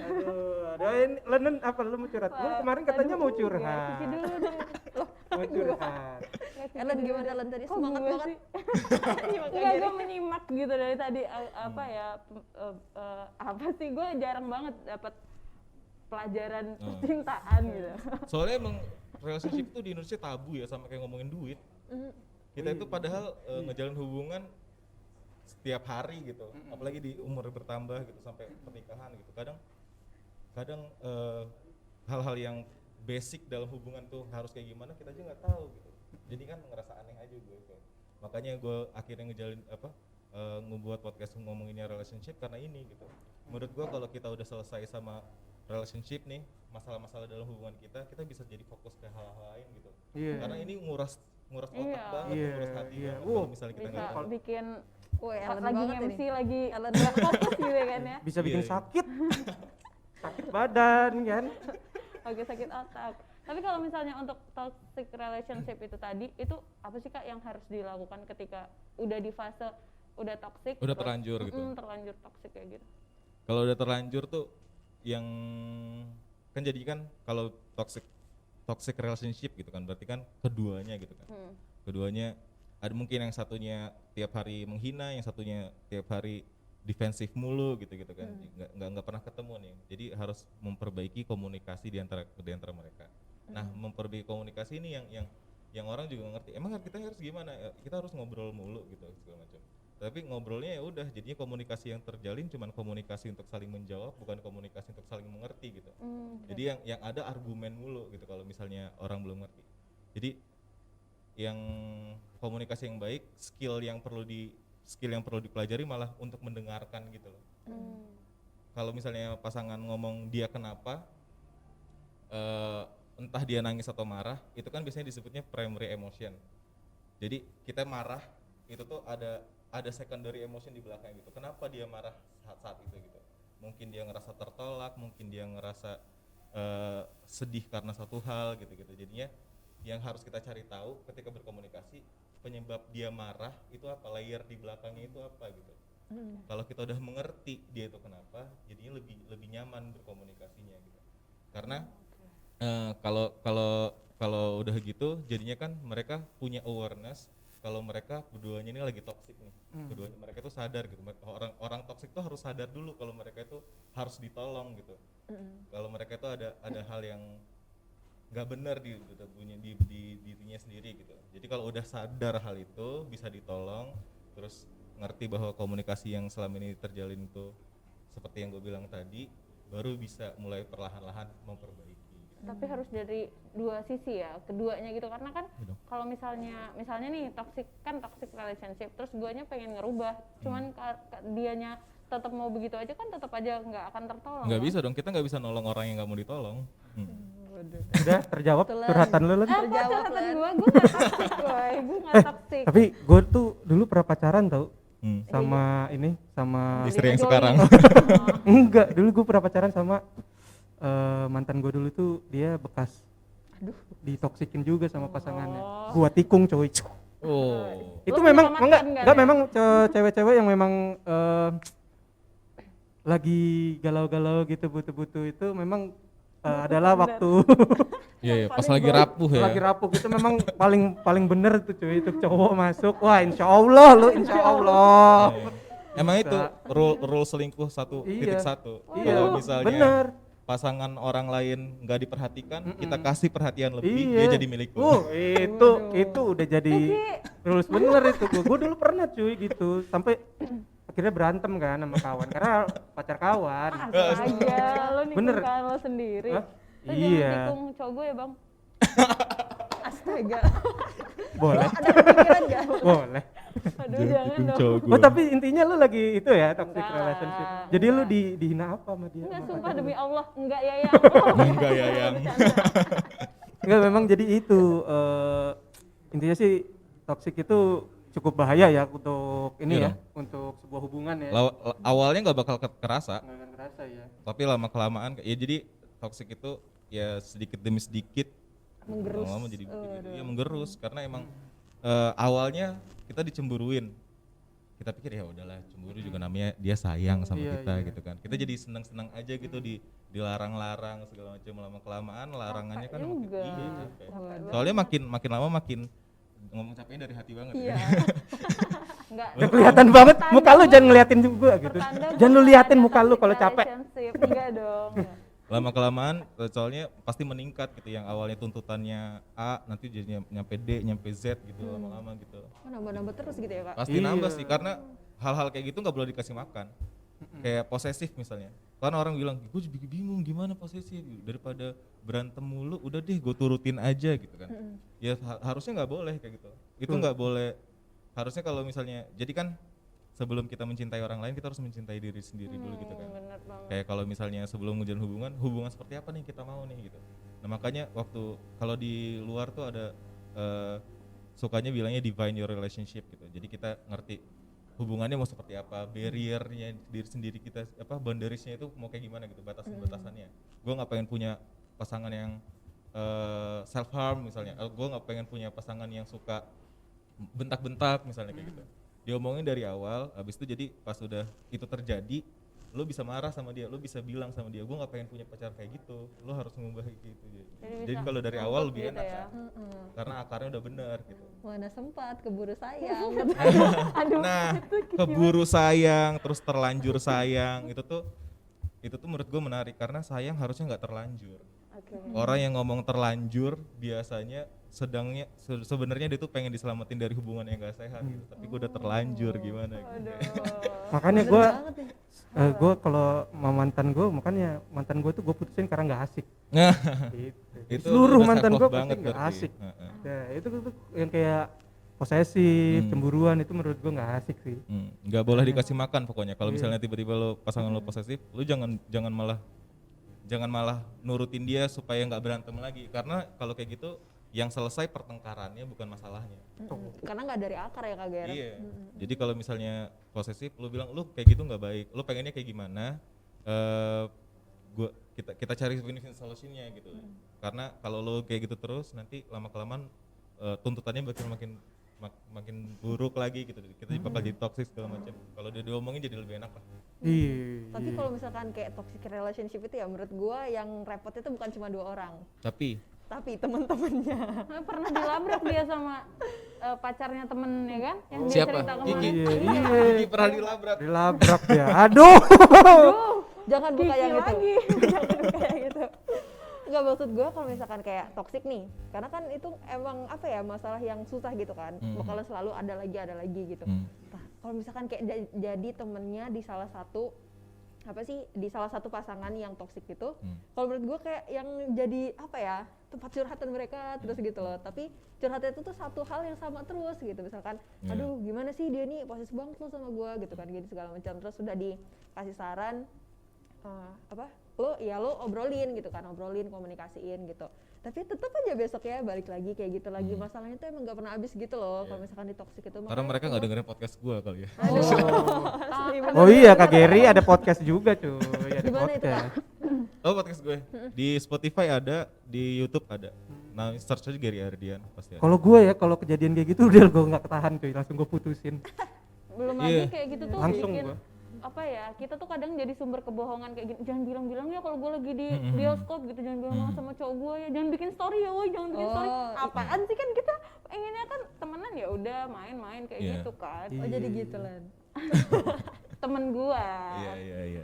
Aduh, ini Lenen apa lu mau curhat? Lu kemarin katanya mau curhat. Cuci dulu dong. Mau curhat. Ellen gimana Ellen tadi? Kok Semangat gue banget. sih? Nyimak Enggak, aja gue nih. menyimak gitu dari tadi apa ya apa sih, gue jarang banget dapat pelajaran percintaan gitu. Soalnya emang relationship tuh di Indonesia tabu ya, sama kayak ngomongin duit. Kita itu padahal ngejalin hubungan setiap hari gitu, apalagi di umur bertambah gitu sampai pernikahan gitu. Kadang hal-hal yang basic dalam hubungan tuh harus kayak gimana kita aja nggak tahu gitu. Jadi kan ngerasa aneh aja gue kayak. Makanya gue akhirnya ngebuat podcast ngomonginnya relationship karena ini gitu. Menurut gue kalau kita udah selesai sama relationship nih, masalah-masalah dalam hubungan kita bisa jadi fokus ke hal-hal lain gitu. Iya. Karena ini nguras otak Iya. banget, Iya, nguras hati iya. banget kalau misalnya kita Bisa nggak bikin Wah, Ellen lagi banget MC ini. lagi Ellen nggak fokus gitu kan ya. Bisa bikin Iya. sakit. Sakit badan kan. Lagi sakit otak. Tapi kalau misalnya untuk toxic relationship itu tadi, itu apa sih Kak yang harus dilakukan ketika udah di fase udah toxic, Udah terus- terlanjur gitu. terlanjur toxic kayak gitu. Kalau udah terlanjur tuh yang kan jadi kan kalau toxic relationship gitu kan berarti kan keduanya gitu kan. Keduanya ada mungkin yang satunya tiap hari menghina, yang satunya tiap hari defensif mulu gitu kan. Nggak pernah ketemu nih. Jadi harus memperbaiki komunikasi di antara mereka. Nah, memperbaiki komunikasi ini yang orang juga ngerti. Emang kita harus gimana? Kita harus ngobrol mulu gitu segala macam. Tapi ngobrolnya ya udah jadinya komunikasi yang terjalin cuman komunikasi untuk saling menjawab, bukan komunikasi untuk saling mengerti gitu. Jadi yang ada argumen mulu gitu kalau misalnya orang belum ngerti. Jadi yang komunikasi yang baik, skill yang perlu dipelajari malah untuk mendengarkan gitu loh. Kalau misalnya pasangan ngomong dia kenapa, entah dia nangis atau marah, itu kan biasanya disebutnya primary emotion. Jadi kita marah itu tuh ada secondary emotion di belakang gitu. Kenapa dia marah saat itu gitu? Mungkin dia ngerasa tertolak, mungkin dia ngerasa sedih karena satu hal gitu. Jadinya yang harus kita cari tahu ketika berkomunikasi, penyebab dia marah itu apa, layer di belakangnya itu apa gitu. Kalau kita udah mengerti dia itu kenapa, jadinya lebih nyaman berkomunikasinya gitu. Karena kalau udah gitu jadinya kan mereka punya awareness kalau mereka keduanya ini lagi toxic nih. Keduanya mereka tuh sadar gitu. Orang toxic tuh harus sadar dulu kalau mereka itu harus ditolong gitu. Kalau mereka itu ada hal yang nggak benar di dirinya sendiri gitu. Jadi kalau udah sadar hal itu bisa ditolong, terus ngerti bahwa komunikasi yang selama ini terjalin itu seperti yang gue bilang tadi, baru bisa mulai perlahan-lahan memperbaiki. Tapi harus dari dua sisi ya, keduanya gitu. Karena kan kalau misalnya nih toxic relationship, terus guanya pengen ngerubah, cuman dianya tetap mau begitu aja kan tetap aja nggak akan tertolong. Nggak kan? bisa dong, kita nggak bisa nolong orang yang nggak mau ditolong. Udah terjawab Betulan. curhatan lu Len. Terjawab, Curhatan Len. gue nggak toxic boy, gue nggak toxic. Tapi gue tuh dulu pernah pacaran tau sama sama Istri yang Dijolin. sekarang. enggak, dulu gue pernah pacaran sama mantan gue dulu tuh dia bekas ditoksikin juga sama pasangannya. Gua tikung coy. Oh. Itu Lu memang menyelamatkan kan enggak ya? memang cewek-cewek yang memang lagi galau-galau gitu butuh-butuh itu memang adalah waktu Iya, pas lagi rapuh ya. lagi rapuh itu memang paling bener tuh cuy, itu cowok masuk. Wah, insya Allah lu, insya Allah. Emang itu Bisa. rule selingkuh 1.1. Iya. Kalau Iya, misalnya bener. pasangan orang lain nggak diperhatikan, kita kasih perhatian lebih, Iya. dia jadi milikku. Itu udah jadi rules bener itu. Gue dulu pernah cuy gitu, sampai akhirnya berantem kan sama kawan karena pacar kawan. Astaga, lo Bener. nikungkan lo sendiri. Hah? Lo Iya. jangan nikung cowok gue ya bang. Astaga. Boleh, Ada kepikiran gak? boleh. Aduh jangan dong. Oh tapi intinya lu lagi itu ya toxic Enggak, relationship. Jadi lu dihina apa sama dia? Enggak, sama sumpah pacar lu? demi Allah. Enggak ya ya. Enggak ya yang. Enggak, memang jadi itu intinya sih toxic itu cukup bahaya ya untuk ini Iya ya, untuk sebuah hubungan ya. Awalnya nggak bakal kerasa, Nggak akan kerasa ya. tapi lama kelamaan ya jadi toxic itu ya sedikit demi sedikit Menggerus. lama-lama jadi begitu. Ya menggerus karena emang awalnya kita dicemburuin. Kita pikir ya udahlah, cemburu juga namanya dia sayang sama Iya, kita iya. gitu kan. Kita jadi senang-senang aja gitu dilarang-larang segala macam, lama kelamaan larangannya kan makin juga. iya capek. Waduh. Soalnya makin lama makin ngomong capeknya dari hati banget Iya. ya. Enggak. Udah kelihatan banget muka lu, jangan ngeliatin juga gitu. Jangan lu liatin muka lu kalau capek. Enggak dong. Lama kelamaan soalnya pasti meningkat gitu, yang awalnya tuntutannya A nanti jadi nyampe D nyampe Z gitu lama-lama gitu. Oh, nambah-nambah terus gitu ya kak? Pasti Iya. nambah sih karena hal-hal kayak gitu nggak boleh dikasih makan. Kayak posesif misalnya, karena orang bilang gue jadi bingung gimana posesif, daripada berantem mulu udah deh gue turutin aja gitu kan. Ya harusnya nggak boleh kayak gitu, itu nggak boleh. Harusnya kalau misalnya jadi kan sebelum kita mencintai orang lain kita harus mencintai diri sendiri dulu gitu kan. Bener banget. Kayak kalau misalnya sebelum menjalin hubungan seperti apa nih kita mau nih gitu. Nah makanya waktu kalau di luar tuh ada sukanya bilangnya define your relationship gitu. Jadi kita ngerti hubungannya mau seperti apa, barriernya diri sendiri kita, boundariesnya itu mau kayak gimana gitu, batasan-batasannya. Gue nggak pengen punya pasangan yang self harm misalnya. Gue nggak pengen punya pasangan yang suka bentak-bentak misalnya kayak gitu. Diomongin dari awal, habis itu jadi pas udah itu terjadi, lo bisa marah sama dia, lo bisa bilang sama dia, gue nggak pengen punya pacar kayak gitu, lo harus mengubah gitu. Jadi kalau dari awal lebih gitu enak ya. kan, karena akarnya udah benar gitu. Mana sempat keburu sayang. Nah, keburu sayang, terus terlanjur sayang, itu tuh menurut gue menarik karena sayang harusnya nggak terlanjur. Oke. Orang yang ngomong terlanjur biasanya sebenarnya dia tuh pengen diselamatin dari hubungan yang gak sehat gitu. Tapi gue udah terlanjur gimana gitu. Makanya Bener gue banget ya. kalau sama mantan gue tuh gue putusin karena nggak asik. Gitu. Itu Seluruh udah mantan self gue love pasti banget nggak berarti. asik. Heeh. Ya itu tuh yang kayak posesif, cemburuan itu menurut gue nggak asik sih. Nggak boleh dikasih makan pokoknya. Kalau misalnya tiba-tiba lo pasangan lo posesif, lo jangan malah nurutin dia supaya nggak berantem lagi. Karena kalau kayak gitu yang selesai pertengkarannya bukan masalahnya. Karena nggak dari akar ya Kak Ger. Iya. Jadi kalau misalnya posesif, lo bilang lo kayak gitu nggak baik. Lo pengennya kayak gimana? Kita cari win-win solutionnya gitu. Karena kalau lo kayak gitu terus, nanti lama-kelamaan tuntutannya makin buruk lagi gitu. Kita bakal jadi toxic segala macam. Kalau dia diomongin jadi lebih enak lah. Iya. Tapi kalau misalkan kayak toxic relationship itu ya menurut gua yang repot itu bukan cuma 2 orang, Tapi teman-temannya. Pernah dilabrak dia sama pacarnya temen ya kan? Yang dia siapa? cerita kemarin. Kiki. Iya. Kiki pernah dilabrak. Dilabrak ya. Aduh. Jangan buka Kiki yang itu. lagi. Jangan buka yang itu. Enggak, maksud gue kalau misalkan kayak toxic nih, karena kan itu emang apa ya, masalah yang susah gitu kan, bakalan selalu ada lagi gitu. Nah, kalau misalkan kayak jadi temennya di salah satu pasangan yang toxic gitu, kalau menurut gue kayak yang jadi apa ya, tempat curhatan mereka terus gitu loh. Tapi curhatnya itu tuh satu hal yang sama terus gitu, misalkan aduh gimana sih dia nih posesif banget lo sama gue gitu kan, gitu segala macam. Terus sudah dikasih saran lo obrolin gitu kan, komunikasiin gitu, tapi tetap aja besok ya balik lagi kayak gitu lagi. Masalahnya tuh emang gak pernah habis gitu loh kalau misalkan di toxic itu. Karena mereka nggak dengerin podcast gua kali ya. Oh iya Kak Geri ada podcast juga cuy. Ada Gimana itu, Kak? podcast. Oh podcast gue di Spotify ada, di YouTube ada. Nah search aja Gary Ardian pasti ada. Kalau gue ya kalau kejadian kayak gitu udah gue nggak ketahan cuy, langsung gue putusin. Belum Iya. lagi kayak gitu tuh Langsung bikin gua. apa ya, kita tuh kadang jadi sumber kebohongan kayak gini. Jangan bilang-bilang ya kalau gue lagi di bioskop gitu, jangan bilang sama cowok gue ya, jangan bikin story ya woi, jangan bikin story. Apaan sih, kan kita pengennya kan temenan ya udah main-main kayak Iya. gitu kan. Oh jadi gitu Len. Temen gue. Iya. Iya.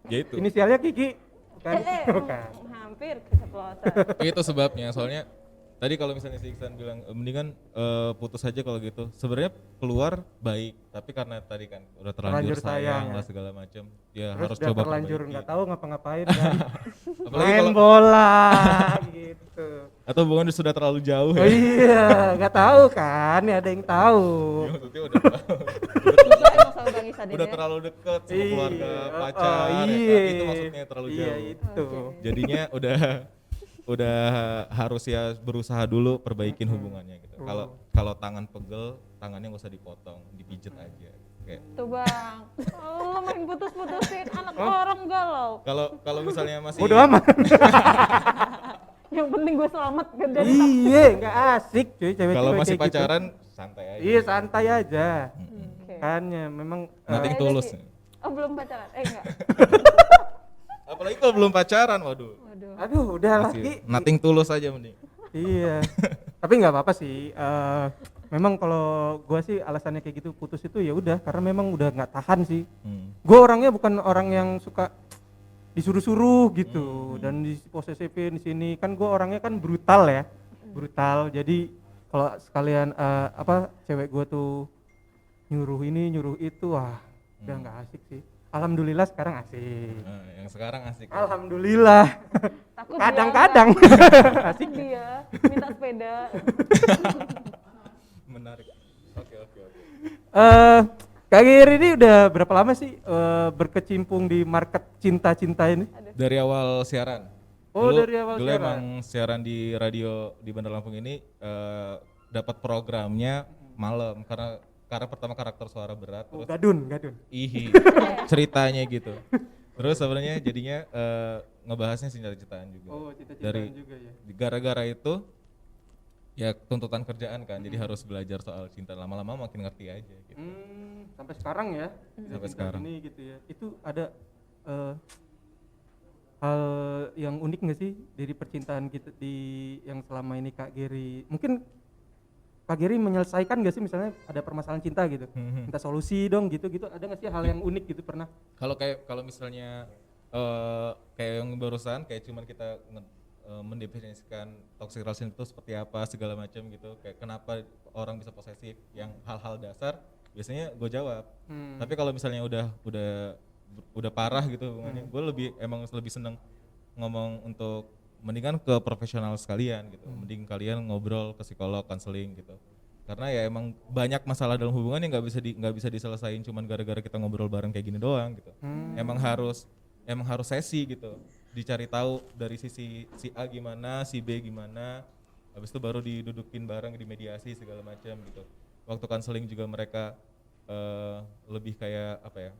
Ya itu. Inisialnya Kiki. Bukan. Bukan. Hampir keceplosan. Itu sebabnya. Soalnya tadi kalau misalnya si Iksan bilang mendingan putus aja kalau gitu. Sebenarnya keluar baik, tapi karena tadi kan udah terlanjur sayang lah segala macam. Ya Terus harus udah coba terlanjur perbaiki. nggak tahu ngapa-ngapain kan. Apalagi Main kalau bola gitu. atau hubungan sudah terlalu jauh Oh ya. iya, nggak tahu kan, ya ada yang tahu. Ya, maksudnya udah terlalu, Emang sama Bang Ihsan udah ya. terlalu dekat sama keluarga Iya, pacar ya iya. kan? Itu maksudnya terlalu Iya jauh. itu. Jadinya udah harus ya berusaha dulu perbaikin hubungannya gitu. Kalau tangan pegel, tangannya nggak usah dipotong, dipijet aja. Kayak Tuh bang, lo main putus-putusin anak orang galau. kalau misalnya masih Bodo amat. Yang penting gue selamat dari Iya, nggak asik cuy cewek-cewek kalau masih kayak gitu. pacaran santai aja. Iya santai aja. Oke. Kan ya memang Nothing tulus. Oh belum pacaran? Enggak. Apalagi kalau belum pacaran, waduh. aduh udah lagi. Nothing tulus aja mending. Iya. Tapi nggak apa-apa sih. Memang kalau gua sih alasannya kayak gitu putus itu ya udah karena memang udah nggak tahan sih. Gua orangnya bukan orang yang suka disuruh-suruh gitu dan diposesifin di sini. Kan gua orangnya kan brutal ya. Brutal. Jadi kalau sekalian cewek gua tuh nyuruh ini, nyuruh itu, wah udah nggak asik sih. Alhamdulillah sekarang asik. Nah, yang sekarang asik. Alhamdulillah. Takut Kadang-kadang asik dia minta sepeda. Menarik. Oke. Kak Giri ini udah berapa lama sih berkecimpung di market cinta-cinta ini? Dari awal siaran. Oh, dari awal dulu siaran. emang siaran di radio di Bandar Lampung ini dapat programnya malam karena pertama karakter suara berat Oh, terus gadun. ihi ceritanya gitu. Terus sebenarnya jadinya ngebahasnya cinta-cintaan juga. Oh, cita-citaan Dari juga ya. gara-gara itu ya tuntutan kerjaan kan, jadi harus belajar soal cinta, lama-lama makin ngerti aja gitu. Sampai sekarang ya. Sampai cinta sekarang. Ini gitu ya. Itu ada hal yang unik nggak sih dari percintaan kita di yang selama ini Kak Giri? Mungkin Kak Giri menyelesaikan nggak sih misalnya ada permasalahan cinta gitu? Minta solusi dong gitu. Ada nggak sih hal yang unik gitu pernah? Kalau misalnya kayak yang barusan kayak cuman kita mendefinisikan toxic relationship itu seperti apa segala macam gitu, kayak kenapa orang bisa posesif, yang hal-hal dasar biasanya gue jawab. Tapi kalau misalnya udah parah gitu hubungannya, gue lebih seneng ngomong untuk mendingan ke profesional sekalian gitu, mending kalian ngobrol ke psikolog, konseling gitu, karena ya emang banyak masalah dalam hubungan yang nggak bisa diselesain cuman gara-gara kita ngobrol bareng kayak gini doang gitu. Emang harus sesi gitu, dicari tahu dari sisi si A gimana, si B gimana, habis itu baru didudukin bareng, dimediasi segala macam gitu. Waktu konseling juga mereka lebih kayak apa ya,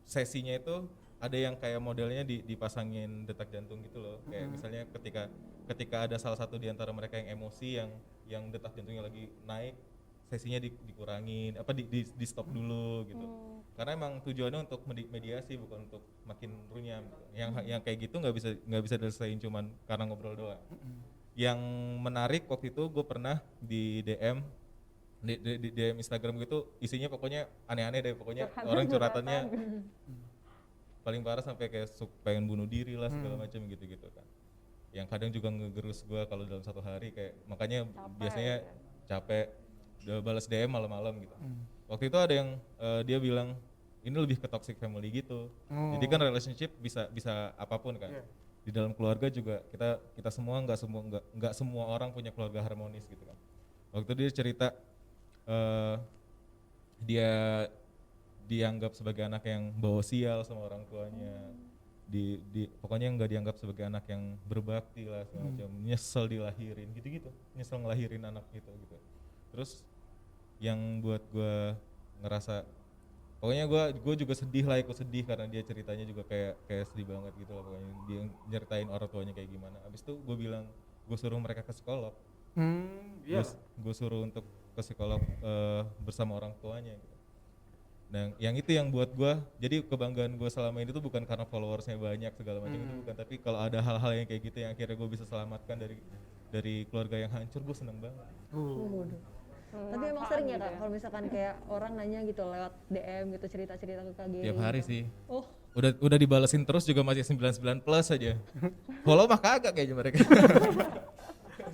sesinya itu ada yang kayak modelnya dipasangin detak jantung gitu loh, kayak misalnya ketika ada salah satu di antara mereka yang emosi, yang detak jantungnya lagi naik, sesinya dikurangin apa di stop dulu gitu. Karena emang tujuannya untuk mediasi, bukan untuk makin runyam gitu. Yang kayak gitu nggak bisa diselesain cuman karena ngobrol doang. Yang menarik waktu itu gue pernah di DM di DM Instagram gitu, isinya pokoknya aneh-aneh deh, pokoknya orang curhatannya paling parah sampai kayak pengen bunuh diri lah segala macam gitu kan. Yang kadang juga ngegerus gue kalau dalam satu hari, kayak makanya biasanya capek udah balas DM malam-malam gitu. Waktu itu ada yang dia bilang ini lebih ke toxic family gitu. Jadi kan relationship bisa apapun kan. Di dalam keluarga juga kita semua nggak semua orang punya keluarga harmonis gitu kan. Waktu dia cerita dia dianggap sebagai anak yang bawa sial sama orang tuanya, pokoknya nggak dianggap sebagai anak yang berbakti lah segala macam, nyesel dilahirin gitu, nyesel ngelahirin anak gitu. Terus yang buat gue ngerasa, pokoknya gue juga sedih lah, ikut sedih karena dia ceritanya juga kayak sedih banget gitu lah, pokoknya dia nyeritain orang tuanya kayak gimana. Abis itu gue bilang gue suruh mereka ke psikolog, gue suruh untuk ke psikolog bersama orang tuanya gitu. Nah yang itu yang buat gue, jadi kebanggaan gue selama ini tuh bukan karena followersnya banyak segala macam itu bukan, tapi kalau ada hal-hal yang kayak gitu yang akhirnya gue bisa selamatkan dari keluarga yang hancur, gue seneng banget. Tapi emang sering ya Kak, kalau misalkan kayak orang nanya gitu lewat DM gitu, cerita-cerita ke Kak Giri Tiap hari gitu. sih. Oh, Udah dibalesin terus juga masih 99 plus aja. Follow mah kagak kayaknya mereka.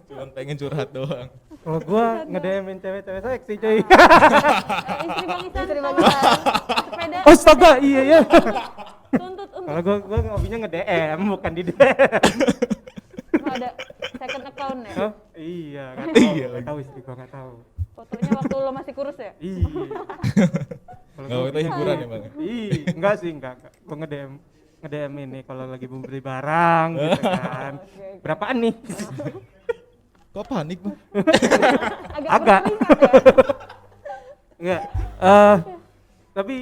Cuman pengen curhat doang. Kalau gua nge-DM-in cewek-cewek seksi coy. Istri Bang Isan, Istri Bang tolong. Isan. Sepeda. Astaga, iya ya. Tuntut untuk Kalau gua ngobinya nge-DM bukan di DM. ada second account ya. Oh, iya, nggak tahu istri gua nggak tahu. Fotonya waktu lo masih kurus ya. Iya. Nggak, itu hiburan ya bang? Enggak sih, enggak. Gua nge-DM ini kalau lagi mau beli barang gitu kan. Berapaan nih? Kok panik bang? Agak. Berkeringat ya. Enggak. Tapi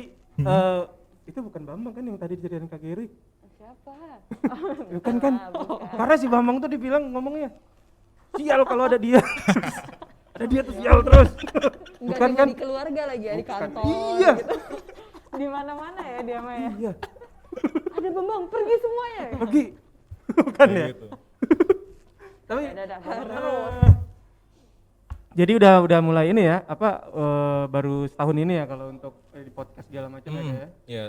itu bukan Bambang kan yang tadi diceritain Kak Giri? Siapa? Bukan kan? Karena si Bambang tuh dibilang ngomongnya sial kalau ada dia. Ada dia tuh sial terus. enggak Bukan cuma kan? di keluarga lagi ya, di kantor Iya. gitu. Di mana-mana ya dia mah ya. Iya. Ada Bambang, pergi semuanya. Pergi. Bukan ya? Gitu. Tapi Dadah, terus. jadi udah mulai ini ya, baru setahun ini ya kalau untuk di podcast segala macam aja ya. Ya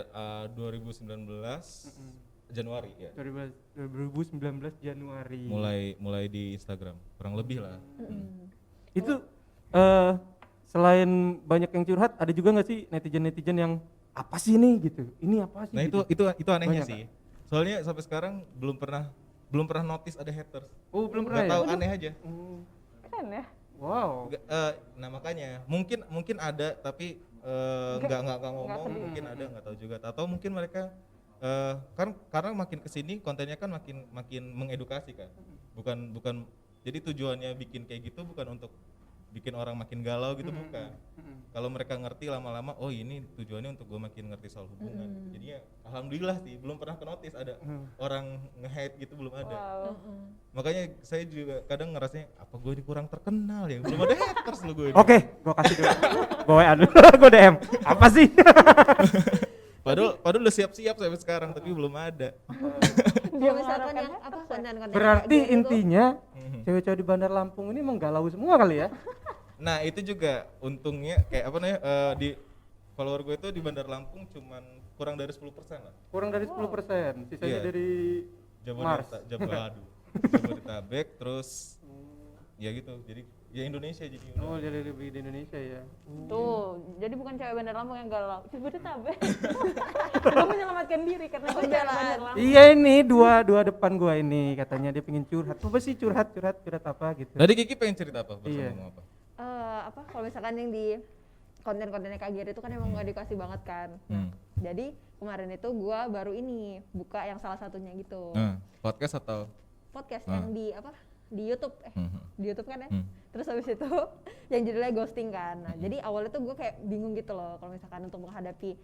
2019 Januari ya. 2019 Januari. Mulai di Instagram, kurang lebih lah. Itu selain banyak yang curhat, ada juga nggak sih netizen yang apa sih ini gitu? Ini apa sih? Nah gitu? itu anehnya Banyak, sih. Soalnya sampai sekarang belum pernah notice ada haters. Oh belum pernah Nggak ya? tahu, aneh aja. Keren ya. Wow. Nah makanya mungkin ada tapi nggak ngomong, sedih. mungkin ada nggak tahu juga, atau mungkin mereka kan karena makin kesini kontennya kan makin mengedukasi kan, bukan jadi tujuannya bikin kayak gitu bukan untuk bikin orang makin galau gitu, bukan. Kalau mereka ngerti lama-lama, oh ini tujuannya untuk gue makin ngerti soal hubungan. Jadinya alhamdulillah sih belum pernah ke-notice ada orang nge-hate gitu, belum ada. Wow. Makanya saya juga kadang ngerasanya apa gue ini kurang terkenal ya, belum ada haters lo gue ini. Oke, gua kasih dulu. Gua WA dulu, gua DM. Apa sih? Padahal udah siap-siap sampai sekarang tapi belum ada. Kalau misalkan yang apa konten-konten Berarti kayak gitu, intinya cewek-cewek di Bandar Lampung ini menggalau semua kali ya? Nah itu juga untungnya kayak apa namanya di follower gue itu di Bandar Lampung cuman kurang dari 10% lah. Kurang dari 10%, sisanya Iya. dari Mars. Jabodetabek terus ya gitu. Jadi ya Indonesia jadi Oh, jadi lebih di Indonesia ya. Tuh, jadi bukan cewek Bandar Lampung yang galau. Jabodetabek. Gue menyelamatkan diri karena gue cewek Bandar Lampung. Iya ini dua depan gua ini katanya dia pengen curhat. Apa sih curhat apa gitu? Tadi Kiki pengen cerita apa? Iya. Ngomong apa? apa kalau misalkan yang di konten-kontennya Kak Giri itu kan emang edukasi banget kan. Jadi kemarin itu gua baru ini buka yang salah satunya gitu. Podcast atau? Podcast yang di apa? Di YouTube di YouTube kan ya. Hmm. Terus habis itu yang judulnya ghosting kan. Nah, jadi awalnya tuh gue kayak bingung gitu loh kalau misalkan untuk menghadapi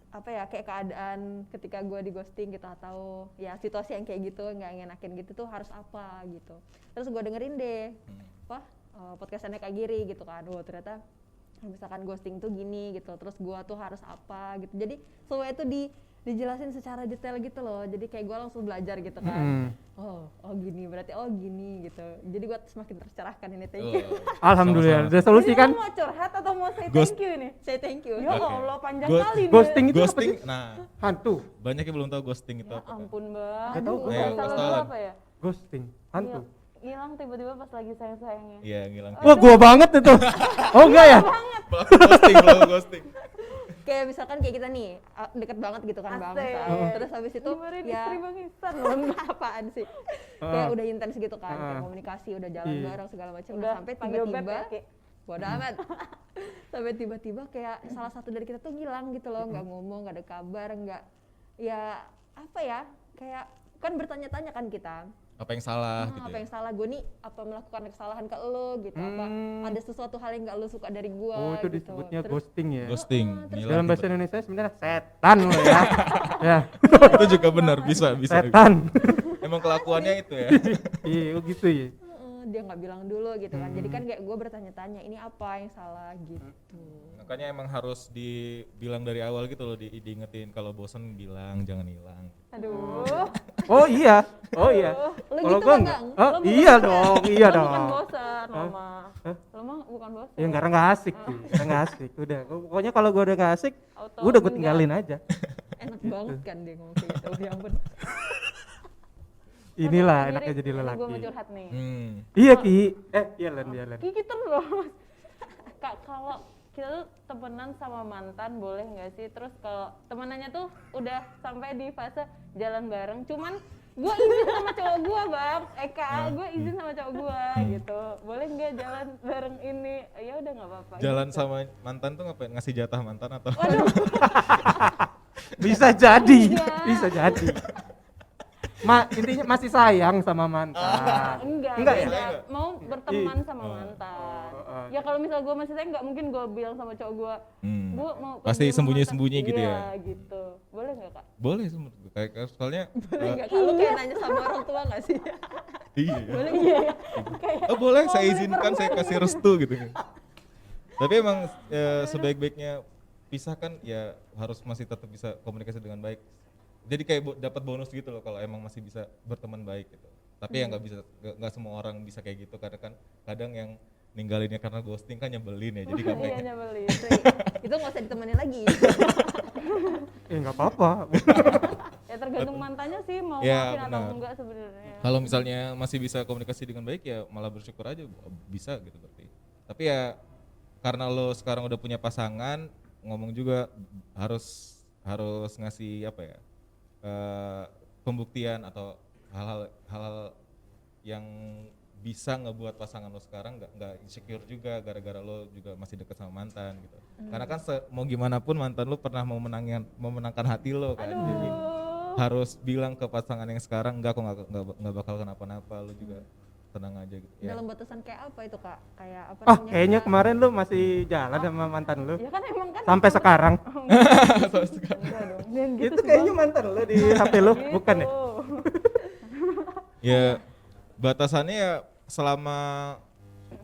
apa ya kayak keadaan ketika gue di ghosting gitu atau ya situasi yang kayak gitu nggak ngenakin gitu tuh harus apa gitu. Terus gue dengerin deh podcastannya Kak Giri gitu kan. Wah, ternyata misalkan ghosting tuh gini gitu. Terus gue tuh harus apa gitu. Jadi semua itu dijelasin secara detail gitu loh, jadi kayak gue langsung belajar gitu kan. Oh gini berarti gini gitu, jadi gue semakin tercerahkan ini, thank you. Alhamdulillah, udah solusi Ini kan? lo mau curhat atau mau say Ghost- thank you nih? Say thank you. Ya Oke. Allah, panjang Ghost- kali Ghosting itu apa Ghosting, sih? nah Hantu. banyak yang belum tahu ghosting itu Ya apa kan? ampun bang. Nggak tahu, Aduh, Ayo, bahasa Mas lo Talan. apa ya? Ghosting, hantu. Hilang tiba-tiba pas lagi sayang-sayangnya. Iya ngilang. Wah, gua banget itu. Oh enggak ya? Belum ghosting. Kayak misalkan kayak kita nih deket banget gitu kan bang, Asik. terus habis itu Dimarahin ya istri Bang Ihsan. apaan sih? Kayak udah intens gitu kan, kayak komunikasi, udah jalan Iya. bareng segala macam. Udah, Nah, sampai panggil Beb tiba-tiba ya, Ki. bodo amat. Sampai tiba-tiba kayak salah satu dari kita tuh ngilang gitu loh, nggak ngomong, nggak ada kabar, nggak ya apa ya, kayak kan bertanya-tanya kan kita. Apa yang salah gitu Apa ya? yang salah gue nih, apa melakukan kesalahan ke lo gitu, apa ada sesuatu hal yang nggak lo suka dari gue Oh, itu gitu. disebutnya Terus- ghosting ya. Ghosting. terus ngilang Dalam bahasa tiba-tiba. Indonesia sebenarnya setan loh ya. Ya, Itu juga benar, bisa. setan. Emang kelakuannya itu ya. Iya, oh gitu ya. dia nggak bilang dulu gitu kan, jadi kan kayak gue bertanya-tanya ini apa yang salah gitu. Makanya emang harus dibilang dari awal gitu loh, diingetin kalau bosan bilang jangan hilang. Aduh. Oh iya. Oh iya. Lo Kalau gitu gua kan enggak. Bang? Oh, Lo bukan iya bosan. dong, iya Lo dong. bukan bosan, lo Hah? mah. Hah? Lo mah bukan bosan. Ya enggak asik sih, enggak asik. Udah, pokoknya kalau gua udah enggak asik, Auto udah gua meninggal. tinggalin aja. Enak banget kan dia ngomong kayak gitu, ya ampun. Inilah Kak enaknya Giri, jadi ini lelaki. Gue mau curhat nih. Iya Ki. Iya Len. Kiki terus. Kak, kalau kita tuh temenan sama mantan boleh nggak sih? Terus kalau temenannya tuh udah sampai di fase jalan bareng, cuman gue izin sama cowok gue bang, gue izin sama cowok gue gitu. Boleh nggak jalan bareng ini? Ya udah nggak apa-apa. Jalan gitu. sama mantan tuh ngapain? Ngasih jatah mantan atau? Waduh, Bisa jadi, Enggak. bisa jadi. Intinya masih sayang sama mantan. enggak, Enggak ya? beda. Mau berteman Ih. sama mantan. Oh. Ya kalau misal gue masih sayang, nggak mungkin gue bilang sama cowok gue, gue mau Pasti pergi sama sembunyi-sembunyi mantan. gitu ya? Iya gitu. Boleh nggak kak? Boleh kayak soalnya Enggak, kalau kayak nanya sama orang tua nggak sih? iya. Boleh iya ya. Kayak Oh boleh, saya izinkan, saya kasih restu gitu. Tapi emang sebaik-baiknya pisah kan ya harus masih tetap bisa komunikasi dengan baik. Jadi kayak dapat bonus gitu loh kalau emang masih bisa berteman baik gitu. Tapi ya nggak semua orang bisa kayak gitu karena kan kadang yang ninggalinnya karena ghosting kan nyebelin ya. Jadi kan Iya pengen. nyebelin. Itu nggak usah ditemenin lagi. Enggak apa-apa. Ya tergantung mantannya sih mau Ya, maafin atau benar. enggak sebenarnya. Kalau misalnya masih bisa komunikasi dengan baik ya malah bersyukur aja bisa gitu berarti. Tapi ya karena lo sekarang udah punya pasangan, ngomong juga harus ngasih apa ya? Pembuktian atau hal-hal yang bisa ngebuat pasangan lo sekarang nggak insecure juga gara-gara lo juga masih deket sama mantan gitu. Karena kan mau gimana pun mantan lo pernah memenangkan hati lo kan. Jadi harus bilang ke pasangan yang sekarang enggak kok nggak bakal kenapa-napa, lo juga tenang aja gitu. Ya. Dalam batasan kayak apa itu Kak? Kayak apa Oh, namanya? kayaknya kemarin lu masih jalan sama mantan lu. Ya kan emang kan Sampai sekarang. enggak dong. Jangan gitu Itu sih, kayaknya Bang. mantan lu di HP lu, Gitu. bukan ya? Ya batasannya ya selama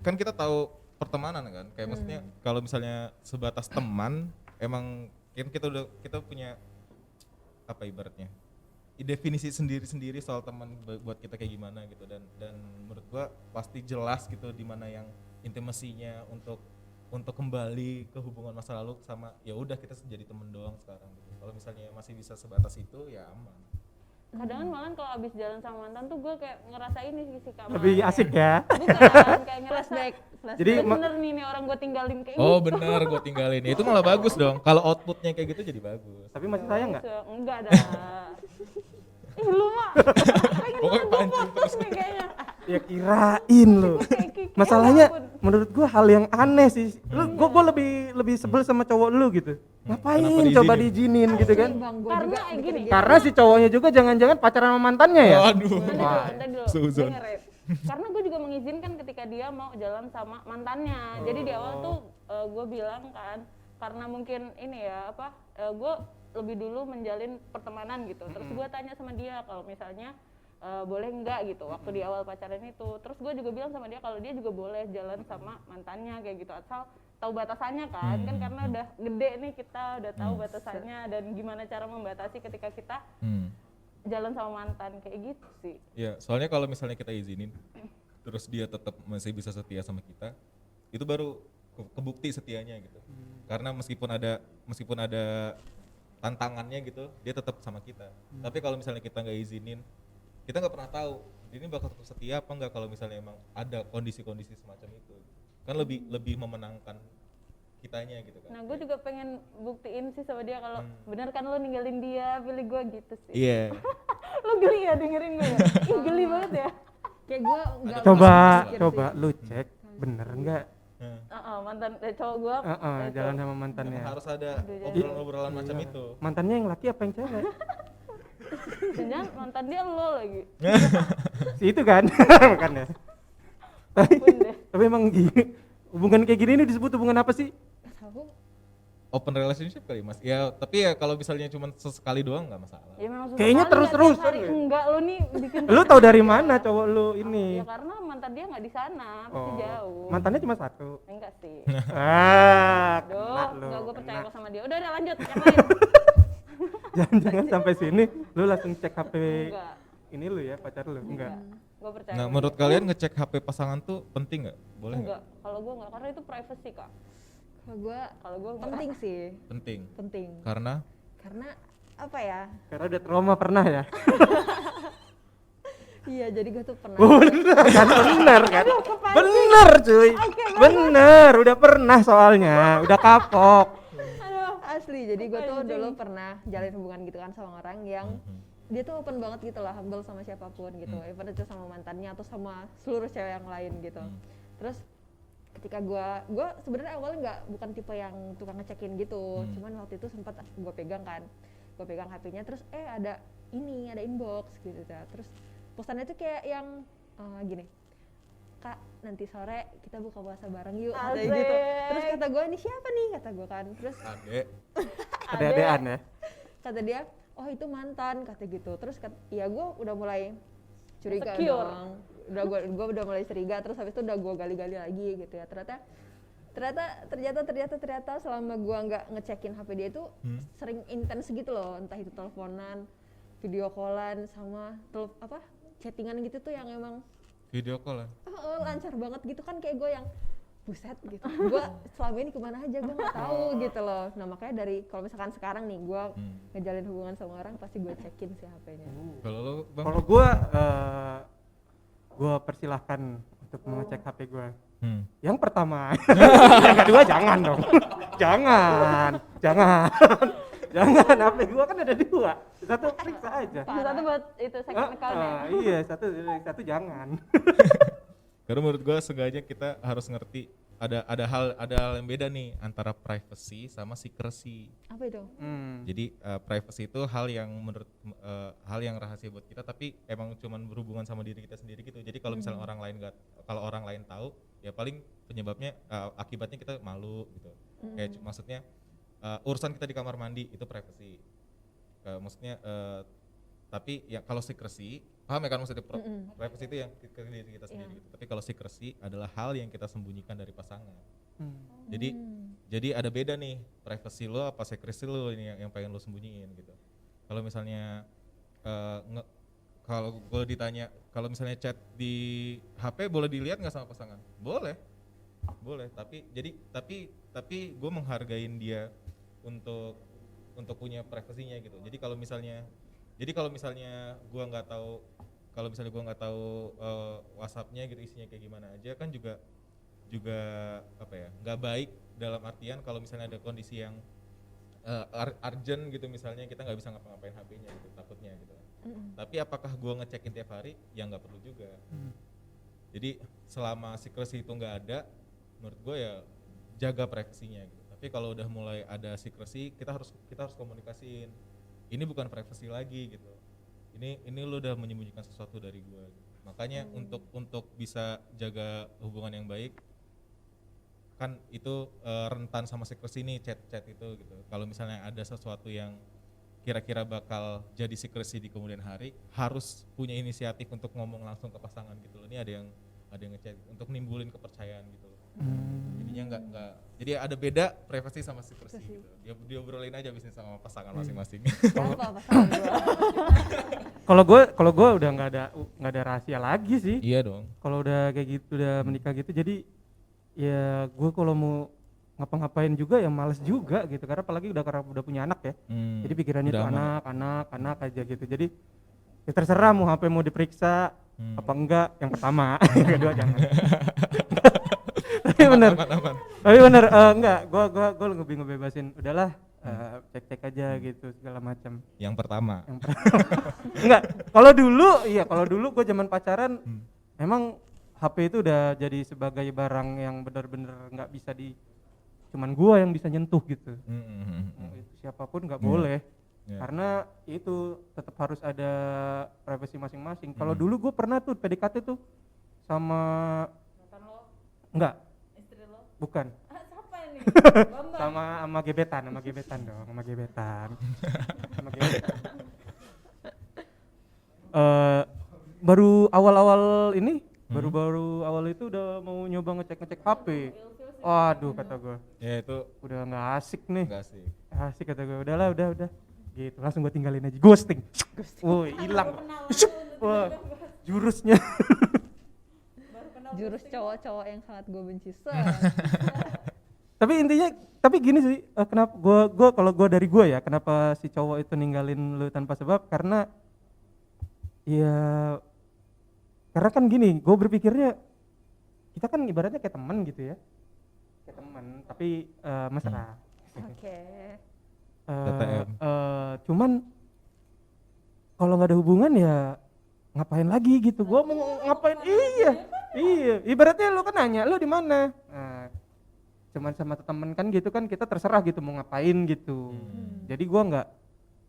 kan kita tahu pertemanan kan, kayak maksudnya kalau misalnya sebatas teman emang kan kita punya apa ibaratnya definisi sendiri-sendiri soal teman buat kita kayak gimana gitu, dan menurut gua pasti jelas gitu di mana yang intimasinya untuk kembali ke hubungan masa lalu sama ya udah kita jadi temen doang sekarang gitu. Kalau misalnya masih bisa sebatas itu ya aman. Kadang malah kalau abis jalan sama mantan tuh gue kayak ngerasa ini sih Kak. Lebih malah asik kayak- ya. Bukan, kayak ngerasa flashback. Jadi bener nih orang gue tinggalin kayak Oh bener, gue tinggalin. Itu malah bagus dong. Kalau outputnya kayak gitu jadi bagus. tapi masih sayang nggak? Enggak ada. Ih lu mah. Pokoknya pancing terus. Nih kayaknya. Ya kirain lu. Kayak Kiki, Masalahnya ya ampun. menurut gua hal yang aneh sih. Gua lebih sebel sama cowok lu gitu. Ngapain Kenapa coba diizinin? diizinin gitu kan? Bang, gua Karena juga kayak mikir gini. gitu. Karena si cowoknya juga jangan-jangan pacaran sama mantannya ya? Aduh. Tadi dulu, Suzon. denger ya. Karena gue juga mengizinkan ketika dia mau jalan sama mantannya. Jadi di awal tuh gue bilang kan, karena mungkin ini ya apa, gue lebih dulu menjalin pertemanan gitu. Terus gue tanya sama dia kalau misalnya boleh enggak gitu waktu di awal pacaran itu. Terus gue juga bilang sama dia kalau dia juga boleh jalan sama mantannya kayak gitu, asal tahu batasannya kan. Kan karena udah gede nih kita udah tahu batasannya dan gimana cara membatasi ketika kita jalan sama mantan kayak gitu sih. Ya, soalnya kalau misalnya kita izinin, terus dia tetap masih bisa setia sama kita, itu baru kebukti setianya gitu. Karena meskipun ada tantangannya gitu, dia tetap sama kita. Tapi kalau misalnya kita nggak izinin, kita nggak pernah tahu ini bakal tetap setia apa nggak kalau misalnya emang ada kondisi-kondisi semacam itu. Kan lebih memenangkan kitanya gitu kan. Nah, gue juga pengen buktiin sih sama dia kalau bener kan lo ninggalin dia, pilih gue gitu sih. Iya. Lo geli ya dengerin gue ya? Ih, geli banget ya. Kayak gua enggak Coba lu cek bener enggak? Mantan cowok gue. Jalan sama mantannya. Harus ada Aduh, obrolan-obrolan macam itu. Mantannya yang laki apa yang cewek? Jangan mantan dia lo lagi. Si itu kan? Bukan ya? Pun deh. Tapi emang hubungan kayak gini ini disebut hubungan apa sih? tahu. Open relationship kali Mas. Ya, tapi ya kalau misalnya cuma sesekali doang nggak masalah. Ya memang susah Kayaknya banget, terus-terusan tiap hari ya. enggak lo nih bikin. Lu tahu dari mana cowok lu Ya ini? karena mantan dia nggak di sana, pasti jauh. Mantannya cuma satu. Enggak sih. Kena Aduh, lu, enggak gue percaya kena. kok sama dia. Udah lanjut yang lain. Jangan-jangan sampai sini lu langsung cek HP Enggak. ini lu ya, pacar lu? Enggak. Gue percaya. Nah, sama menurut kalian ngecek HP pasangan tuh penting nggak? Boleh nggak? enggak, kalau gue enggak, karena itu privacy kak. Kalau gua enggak. penting sih, Penting. penting. Karena Karena apa ya? Karena udah trauma pernah ya? Iya, jadi gua tuh pernah. Bener kan? Bener kan? Bener cuy. Bener, udah pernah soalnya. Udah kapok. Asli, jadi gue tuh dulu pernah jalin hubungan gitu kan sama orang yang dia tuh open banget gitu lah, humble sama siapapun gitu, even itu sama mantannya atau sama seluruh cewek yang lain gitu. Terus ketika gue sebenarnya awalnya bukan tipe yang tukang ngecekin gitu, cuman waktu itu sempat gue pegang HP-nya, terus ada inbox gitu ya. Terus postannya tuh kayak yang gini, Kak, nanti sore kita buka puasa bareng yuk, katanya gitu. Terus kata gue, ini siapa nih, kata gue kan. Terus Ade-adean ya? kata dia, oh itu mantan, kata gitu. Terus ya gue udah mulai curiga Insecure. dong. Gue udah mulai curiga, terus habis itu udah gue gali-gali lagi gitu ya. Ternyata selama gue nggak ngecekin HP dia itu sering intens gitu loh, entah itu teleponan, video callan, sama chattingan gitu tuh yang emang video call ya? lancar banget gitu kan, kayak gue yang buset gitu. Gue selama ini kemana aja gue nggak tahu gitu loh. Nah makanya dari kalau misalkan sekarang nih gue ngejalin hubungan sama orang, pasti gue cekin sih HP-nya. Kalau lo Bang? Kalau gua persilahkan untuk mengecek HP gua. Yang pertama, yang kedua jangan dong. Jangan. Jangan, HP gua kan ada dua. Satu periksa aja. Satu buat itu second account ya. Iya, satu jangan. Karena menurut gue seenggaknya kita harus ngerti ada hal yang beda nih antara privacy sama secrecy. Apa itu? Jadi privacy itu hal yang hal yang rahasia buat kita, tapi emang cuman berhubungan sama diri kita sendiri gitu. Jadi kalau misalnya kalau orang lain tahu, ya paling penyebabnya akibatnya kita malu gitu. Kayak maksudnya urusan kita di kamar mandi itu privacy. Maksudnya tapi ya kalau secrecy, paham ya kan maksudnya privacy itu yang ke diri kita sendiri gitu. Tapi kalau secrecy adalah hal yang kita sembunyikan dari pasangan. Jadi ada beda nih, privacy lo apa secrecy lo ini yang pengen lo sembunyiin gitu. Kalau misalnya kalau gue ditanya, kalau misalnya chat di HP boleh dilihat nggak sama pasangan? Boleh, tapi gue menghargain dia untuk punya privasinya gitu. Jadi kalau misalnya gue nggak tahu, WhatsAppnya gitu isinya kayak gimana aja kan juga apa ya, nggak baik dalam artian kalau misalnya ada kondisi yang urgent gitu, misalnya kita nggak bisa ngapa-ngapain HP-nya gitu, takutnya gitu. Tapi apakah gue ngecekin tiap hari? Ya nggak perlu juga. Jadi selama secrecy itu nggak ada, menurut gue ya jaga privasinya gitu. Tapi kalau udah mulai ada secrecy, kita harus komunikasiin. Ini bukan privacy lagi gitu. Ini lo udah menyembunyikan sesuatu dari gue. Gitu. Makanya untuk bisa jaga hubungan yang baik, kan itu rentan sama secrecy nih, chat itu gitu. Kalau misalnya ada sesuatu yang kira-kira bakal jadi secrecy di kemudian hari, harus punya inisiatif untuk ngomong langsung ke pasangan gitu loh. Ini ada yang ngechat untuk nimbulin kepercayaan gitu loh. Jadinya enggak, jadi ada beda privasi sama secrecy gitu. Dia obrolin aja bisnis sama pasangan masing-masing. Apa pasangan gua? Kalau gue udah nggak ada rahasia lagi sih. Iya dong. Kalau udah kayak gitu, udah menikah gitu, jadi ya gue kalau mau ngapa-ngapain juga ya males juga gitu, karena apalagi udah punya anak ya. Jadi pikirannya tuh anak aja gitu. Jadi ya terserah mau HP mau diperiksa apa enggak, yang pertama. Yang kedua jangan. Tapi bener enggak, gue ngebebasin, udahlah cek aja gitu segala macam. Yang pertama Enggak, kalau dulu gue zaman pacaran emang HP itu udah jadi sebagai barang yang benar-benar nggak bisa cuman gue yang bisa nyentuh gitu. Siapapun nggak boleh. Karena itu tetap harus ada privasi masing-masing. Kalau dulu gue pernah tuh PDKT tuh sama enggak, Istri lo? bukan. Siapa ini? sama gebetan dong, sama gebetan. Baru awal-awal ini, baru awal itu udah mau nyoba ngecek HP. Waduh kata gue. ya itu Udah nggak asik nih. enggak sih. Asik kata gue, udah. Gitu, langsung gue tinggalin aja, ghosting. Woi, hilang. Wah, jurusnya. Jurus cowok-cowok yang sangat gue benci. Tapi gini sih, kenapa kalau gue dari gue ya, kenapa si cowok itu ninggalin lu tanpa sebab? Karena kan gini, gue berpikirnya kita kan ibaratnya kayak teman gitu ya, kayak teman tapi mesra. Oke. Cuman kalau nggak ada hubungan ya ngapain lagi gitu? Gue mau ngapain? Iya. Ibaratnya lu kan nanya, lu di mana? Nah, cuman sama temen kan gitu kan, kita terserah gitu mau ngapain gitu. Jadi gue nggak,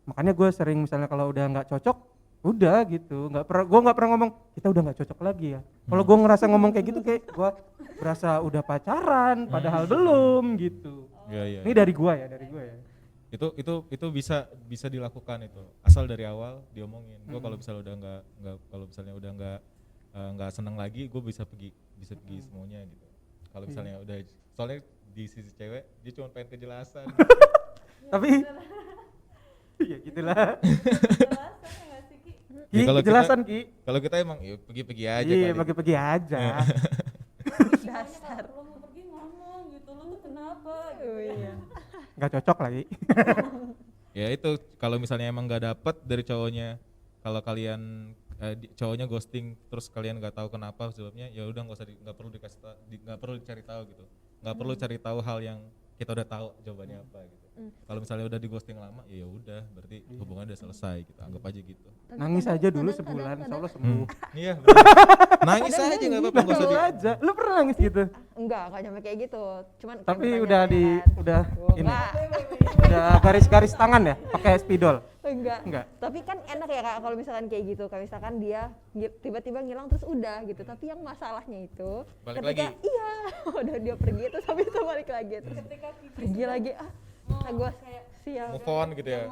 makanya gue sering misalnya kalau udah nggak cocok, udah gitu. Gue nggak pernah ngomong kita udah nggak cocok lagi ya. Kalau gue ngerasa ngomong kayak gitu, kayak gue berasa udah pacaran, padahal belum gitu. Iya. Ini dari gue ya. Itu bisa dilakukan itu, asal dari awal diomongin. Gue kalau misalnya udah nggak seneng lagi, gue bisa pergi semuanya gitu. Kalau misalnya udah, soalnya di sisi cewek dia cuma pengen kejelasan. Tapi ya gitulah. Ya, kalau kejelasan Ki. Kalau kita emang ya pergi aja. Iya, kali. pergi aja. Dasar. Lo mau pergi ngomong gitu, lo tuh kenapa? Oh iya. Nggak cocok lagi. Ya itu kalau misalnya emang nggak dapet dari cowoknya, kalau kalian cowoknya ghosting terus kalian nggak tahu kenapa sebabnya, ya udah nggak perlu dicari tahu gitu, nggak perlu cari tahu hal yang kita udah tahu jawabannya apa gitu. Kalau misalnya udah di ghosting lama, ya udah, berarti hubungan udah selesai gitu. Anggap aja gitu. Tapi Nangis kadang- aja dulu kadang- sebulan, kadang- insya Allah sembuh. Iya. bener. Nangis aja nggak apa-apa, nggak usah Nangis di. aja. Lu pernah nangis gitu? Enggak nyampe kayak gitu. Cuman kayak Tapi bertanya udah di, kan. udah Oh, ini, enggak. udah garis-garis tangan ya, pakai spidol. Enggak. Enggak. Tapi kan enak ya Kak kalau misalkan kayak gitu. Kayak misalkan dia tiba-tiba ngilang terus udah gitu. Tapi yang masalahnya itu Balik ketika lagi. iya, udah dia pergi terus habis itu balik lagi terus pergi lagi gue sial. Move on gitu ya.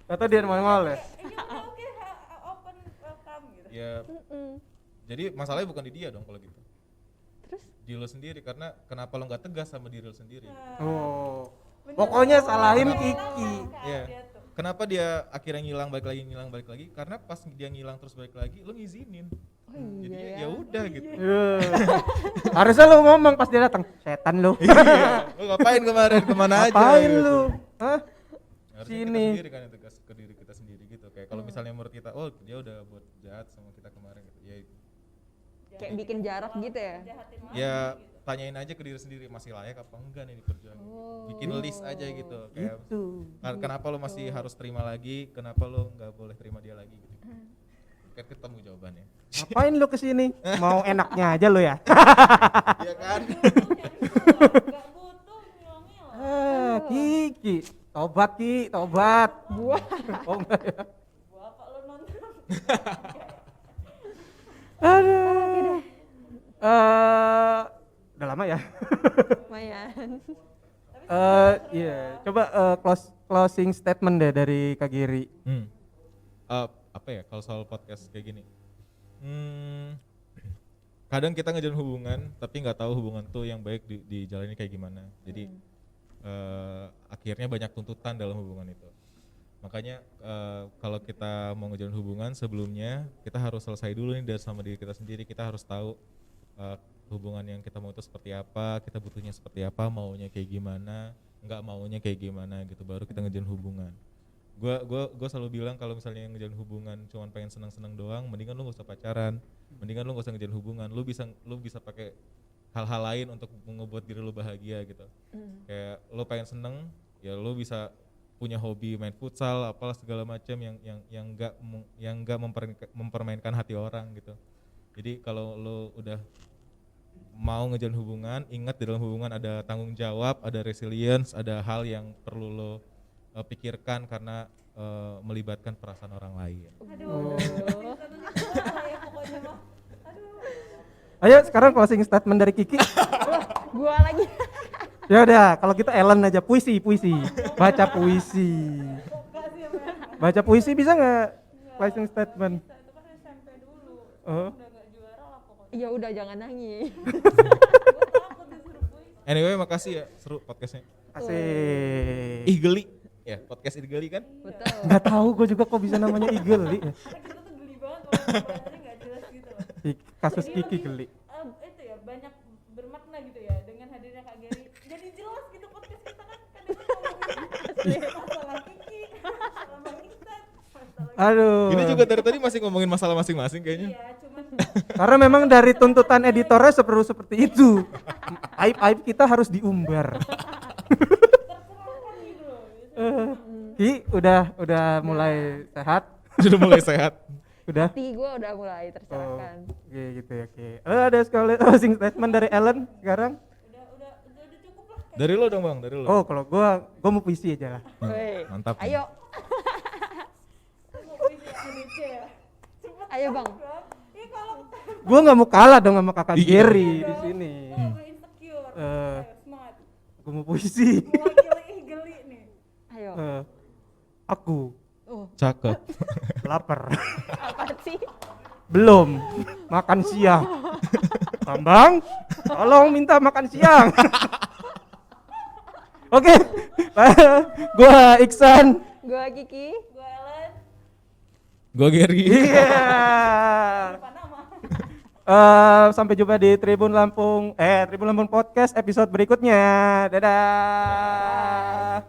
Atau dia manual ya? Ya, Mm-mm. jadi masalahnya bukan di dia dong kalau gitu. Terus Di lo sendiri, karena kenapa lo nggak tegas sama diri lo sendiri? Oh. Pokoknya salahin Kiki. Iya. Kenapa dia akhirnya ngilang balik lagi? Karena pas dia ngilang terus balik lagi, lo ngizinin. oh iya Jadi ya. ya udah gitu. Harusnya lu ngomong pas dia datang, setan lu. Iya. Lo ngapain kemarin? Kemana aja? Ngapain gitu. lu? Hah? Harusnya Sini. kita sendiri kan yang tegas ke diri kita sendiri gitu. Kayak kalau misalnya menurut kita, oh dia udah buat jahat sama kita kemarin gitu. Kayak bikin jarak gitu ya. Ya tanyain aja ke diri sendiri, masih layak apa enggak nih diperjuangin. Bikin list aja gitu. Kayak Itu. kenapa lo masih harus terima lagi? Kenapa lo nggak boleh terima dia lagi gitu. Kan ketemu jawabannya. Ngapain lu kesini? Mau enaknya aja lu ya? Iya kan? Kiki. Tobat Ki, tobat. Gua Oh enggak ya? Aduh. Udah lama ya? lumayan. Iya. Coba closing statement deh dari Kak Giri. Apa ya kalau soal podcast kayak gini? Kadang kita ngejalin hubungan tapi nggak tahu hubungan tuh yang baik dijalani kayak gimana. Jadi akhirnya banyak tuntutan dalam hubungan itu. Makanya kalau kita mau ngejalin hubungan sebelumnya kita harus selesai dulu nih dari sama diri kita sendiri. Kita harus tahu hubungan yang kita mau itu seperti apa, kita butuhnya seperti apa, maunya kayak gimana, nggak maunya kayak gimana gitu, baru kita ngejalin hubungan. Gue selalu bilang kalau misalnya ngejalin hubungan cuman pengen senang-senang doang, mendingan lu gak usah pacaran, mendingan lu gak usah ngejalin hubungan. Lu bisa pakai hal-hal lain untuk ngebuat diri lu bahagia gitu. Kayak lu pengen seneng, ya lu bisa punya hobi main futsal, apalah segala macam yang nggak mempermainkan hati orang gitu. Jadi kalau lu udah mau ngejalin hubungan, ingat di dalam hubungan ada tanggung jawab, ada resilience, ada hal yang perlu lo pikirkan karena melibatkan perasaan orang lain. Ayo sekarang closing statement dari Kiki. Gua lagi. Ya udah, kalau kita Ellen aja puisi. Baca puisi. Baca puisi bisa nggak? Closing statement. Oh. Ya udah jangan nangis. Anyway, makasih ya, seru podcastnya. Asik. Ih geli, ya podcast Ih geli kan? Betul. Nggak tahu gue juga kok bisa namanya Igeli. Kasus Kiki geli. Itu ya banyak bermakna gitu ya dengan hadirnya Kak Geri. Jadi jelas gitu podcast kita kan ngomongin masalah Kiki, masalah Bang Iksan, masalah Aduh. Ini juga dari tadi masih ngomongin masalah masing-masing kayaknya. ya cuman Karena memang dari tuntutan editornya seperti itu. Aib-aib kita harus diumbar. tercerahkan gitu loh. Ki udah mulai sehat. Sudah mulai sehat. Udah. Hati gue udah mulai tercerahkan. Oke gitu ya Ki. Ada sekali closing statement dari Ellen sekarang. udah cukup lah. Dari lo dong bang, dari lo. Oh kalau gua mau puisi aja lah. Woi, Mantap. ayo. Mau puisi ADC ya. Cepet Ayo bang. Iya kalau Gua nggak mau kalah dong sama kakak Iya. Geri di sini. kalau nggak insecure, ayo semangat. Gua mau puisi. Mewakili Ih geli nih. Ayo. Aku Oh, Cakep. lapar. apa sih? Belum makan siang. Bambang, tolong minta makan siang. Oke, gua Iksan. Gua Kiki. Gue Ellen, Gue Gary. Iya. lupa nama. Sampai jumpa di Tribun Lampung Podcast episode berikutnya. Dadah.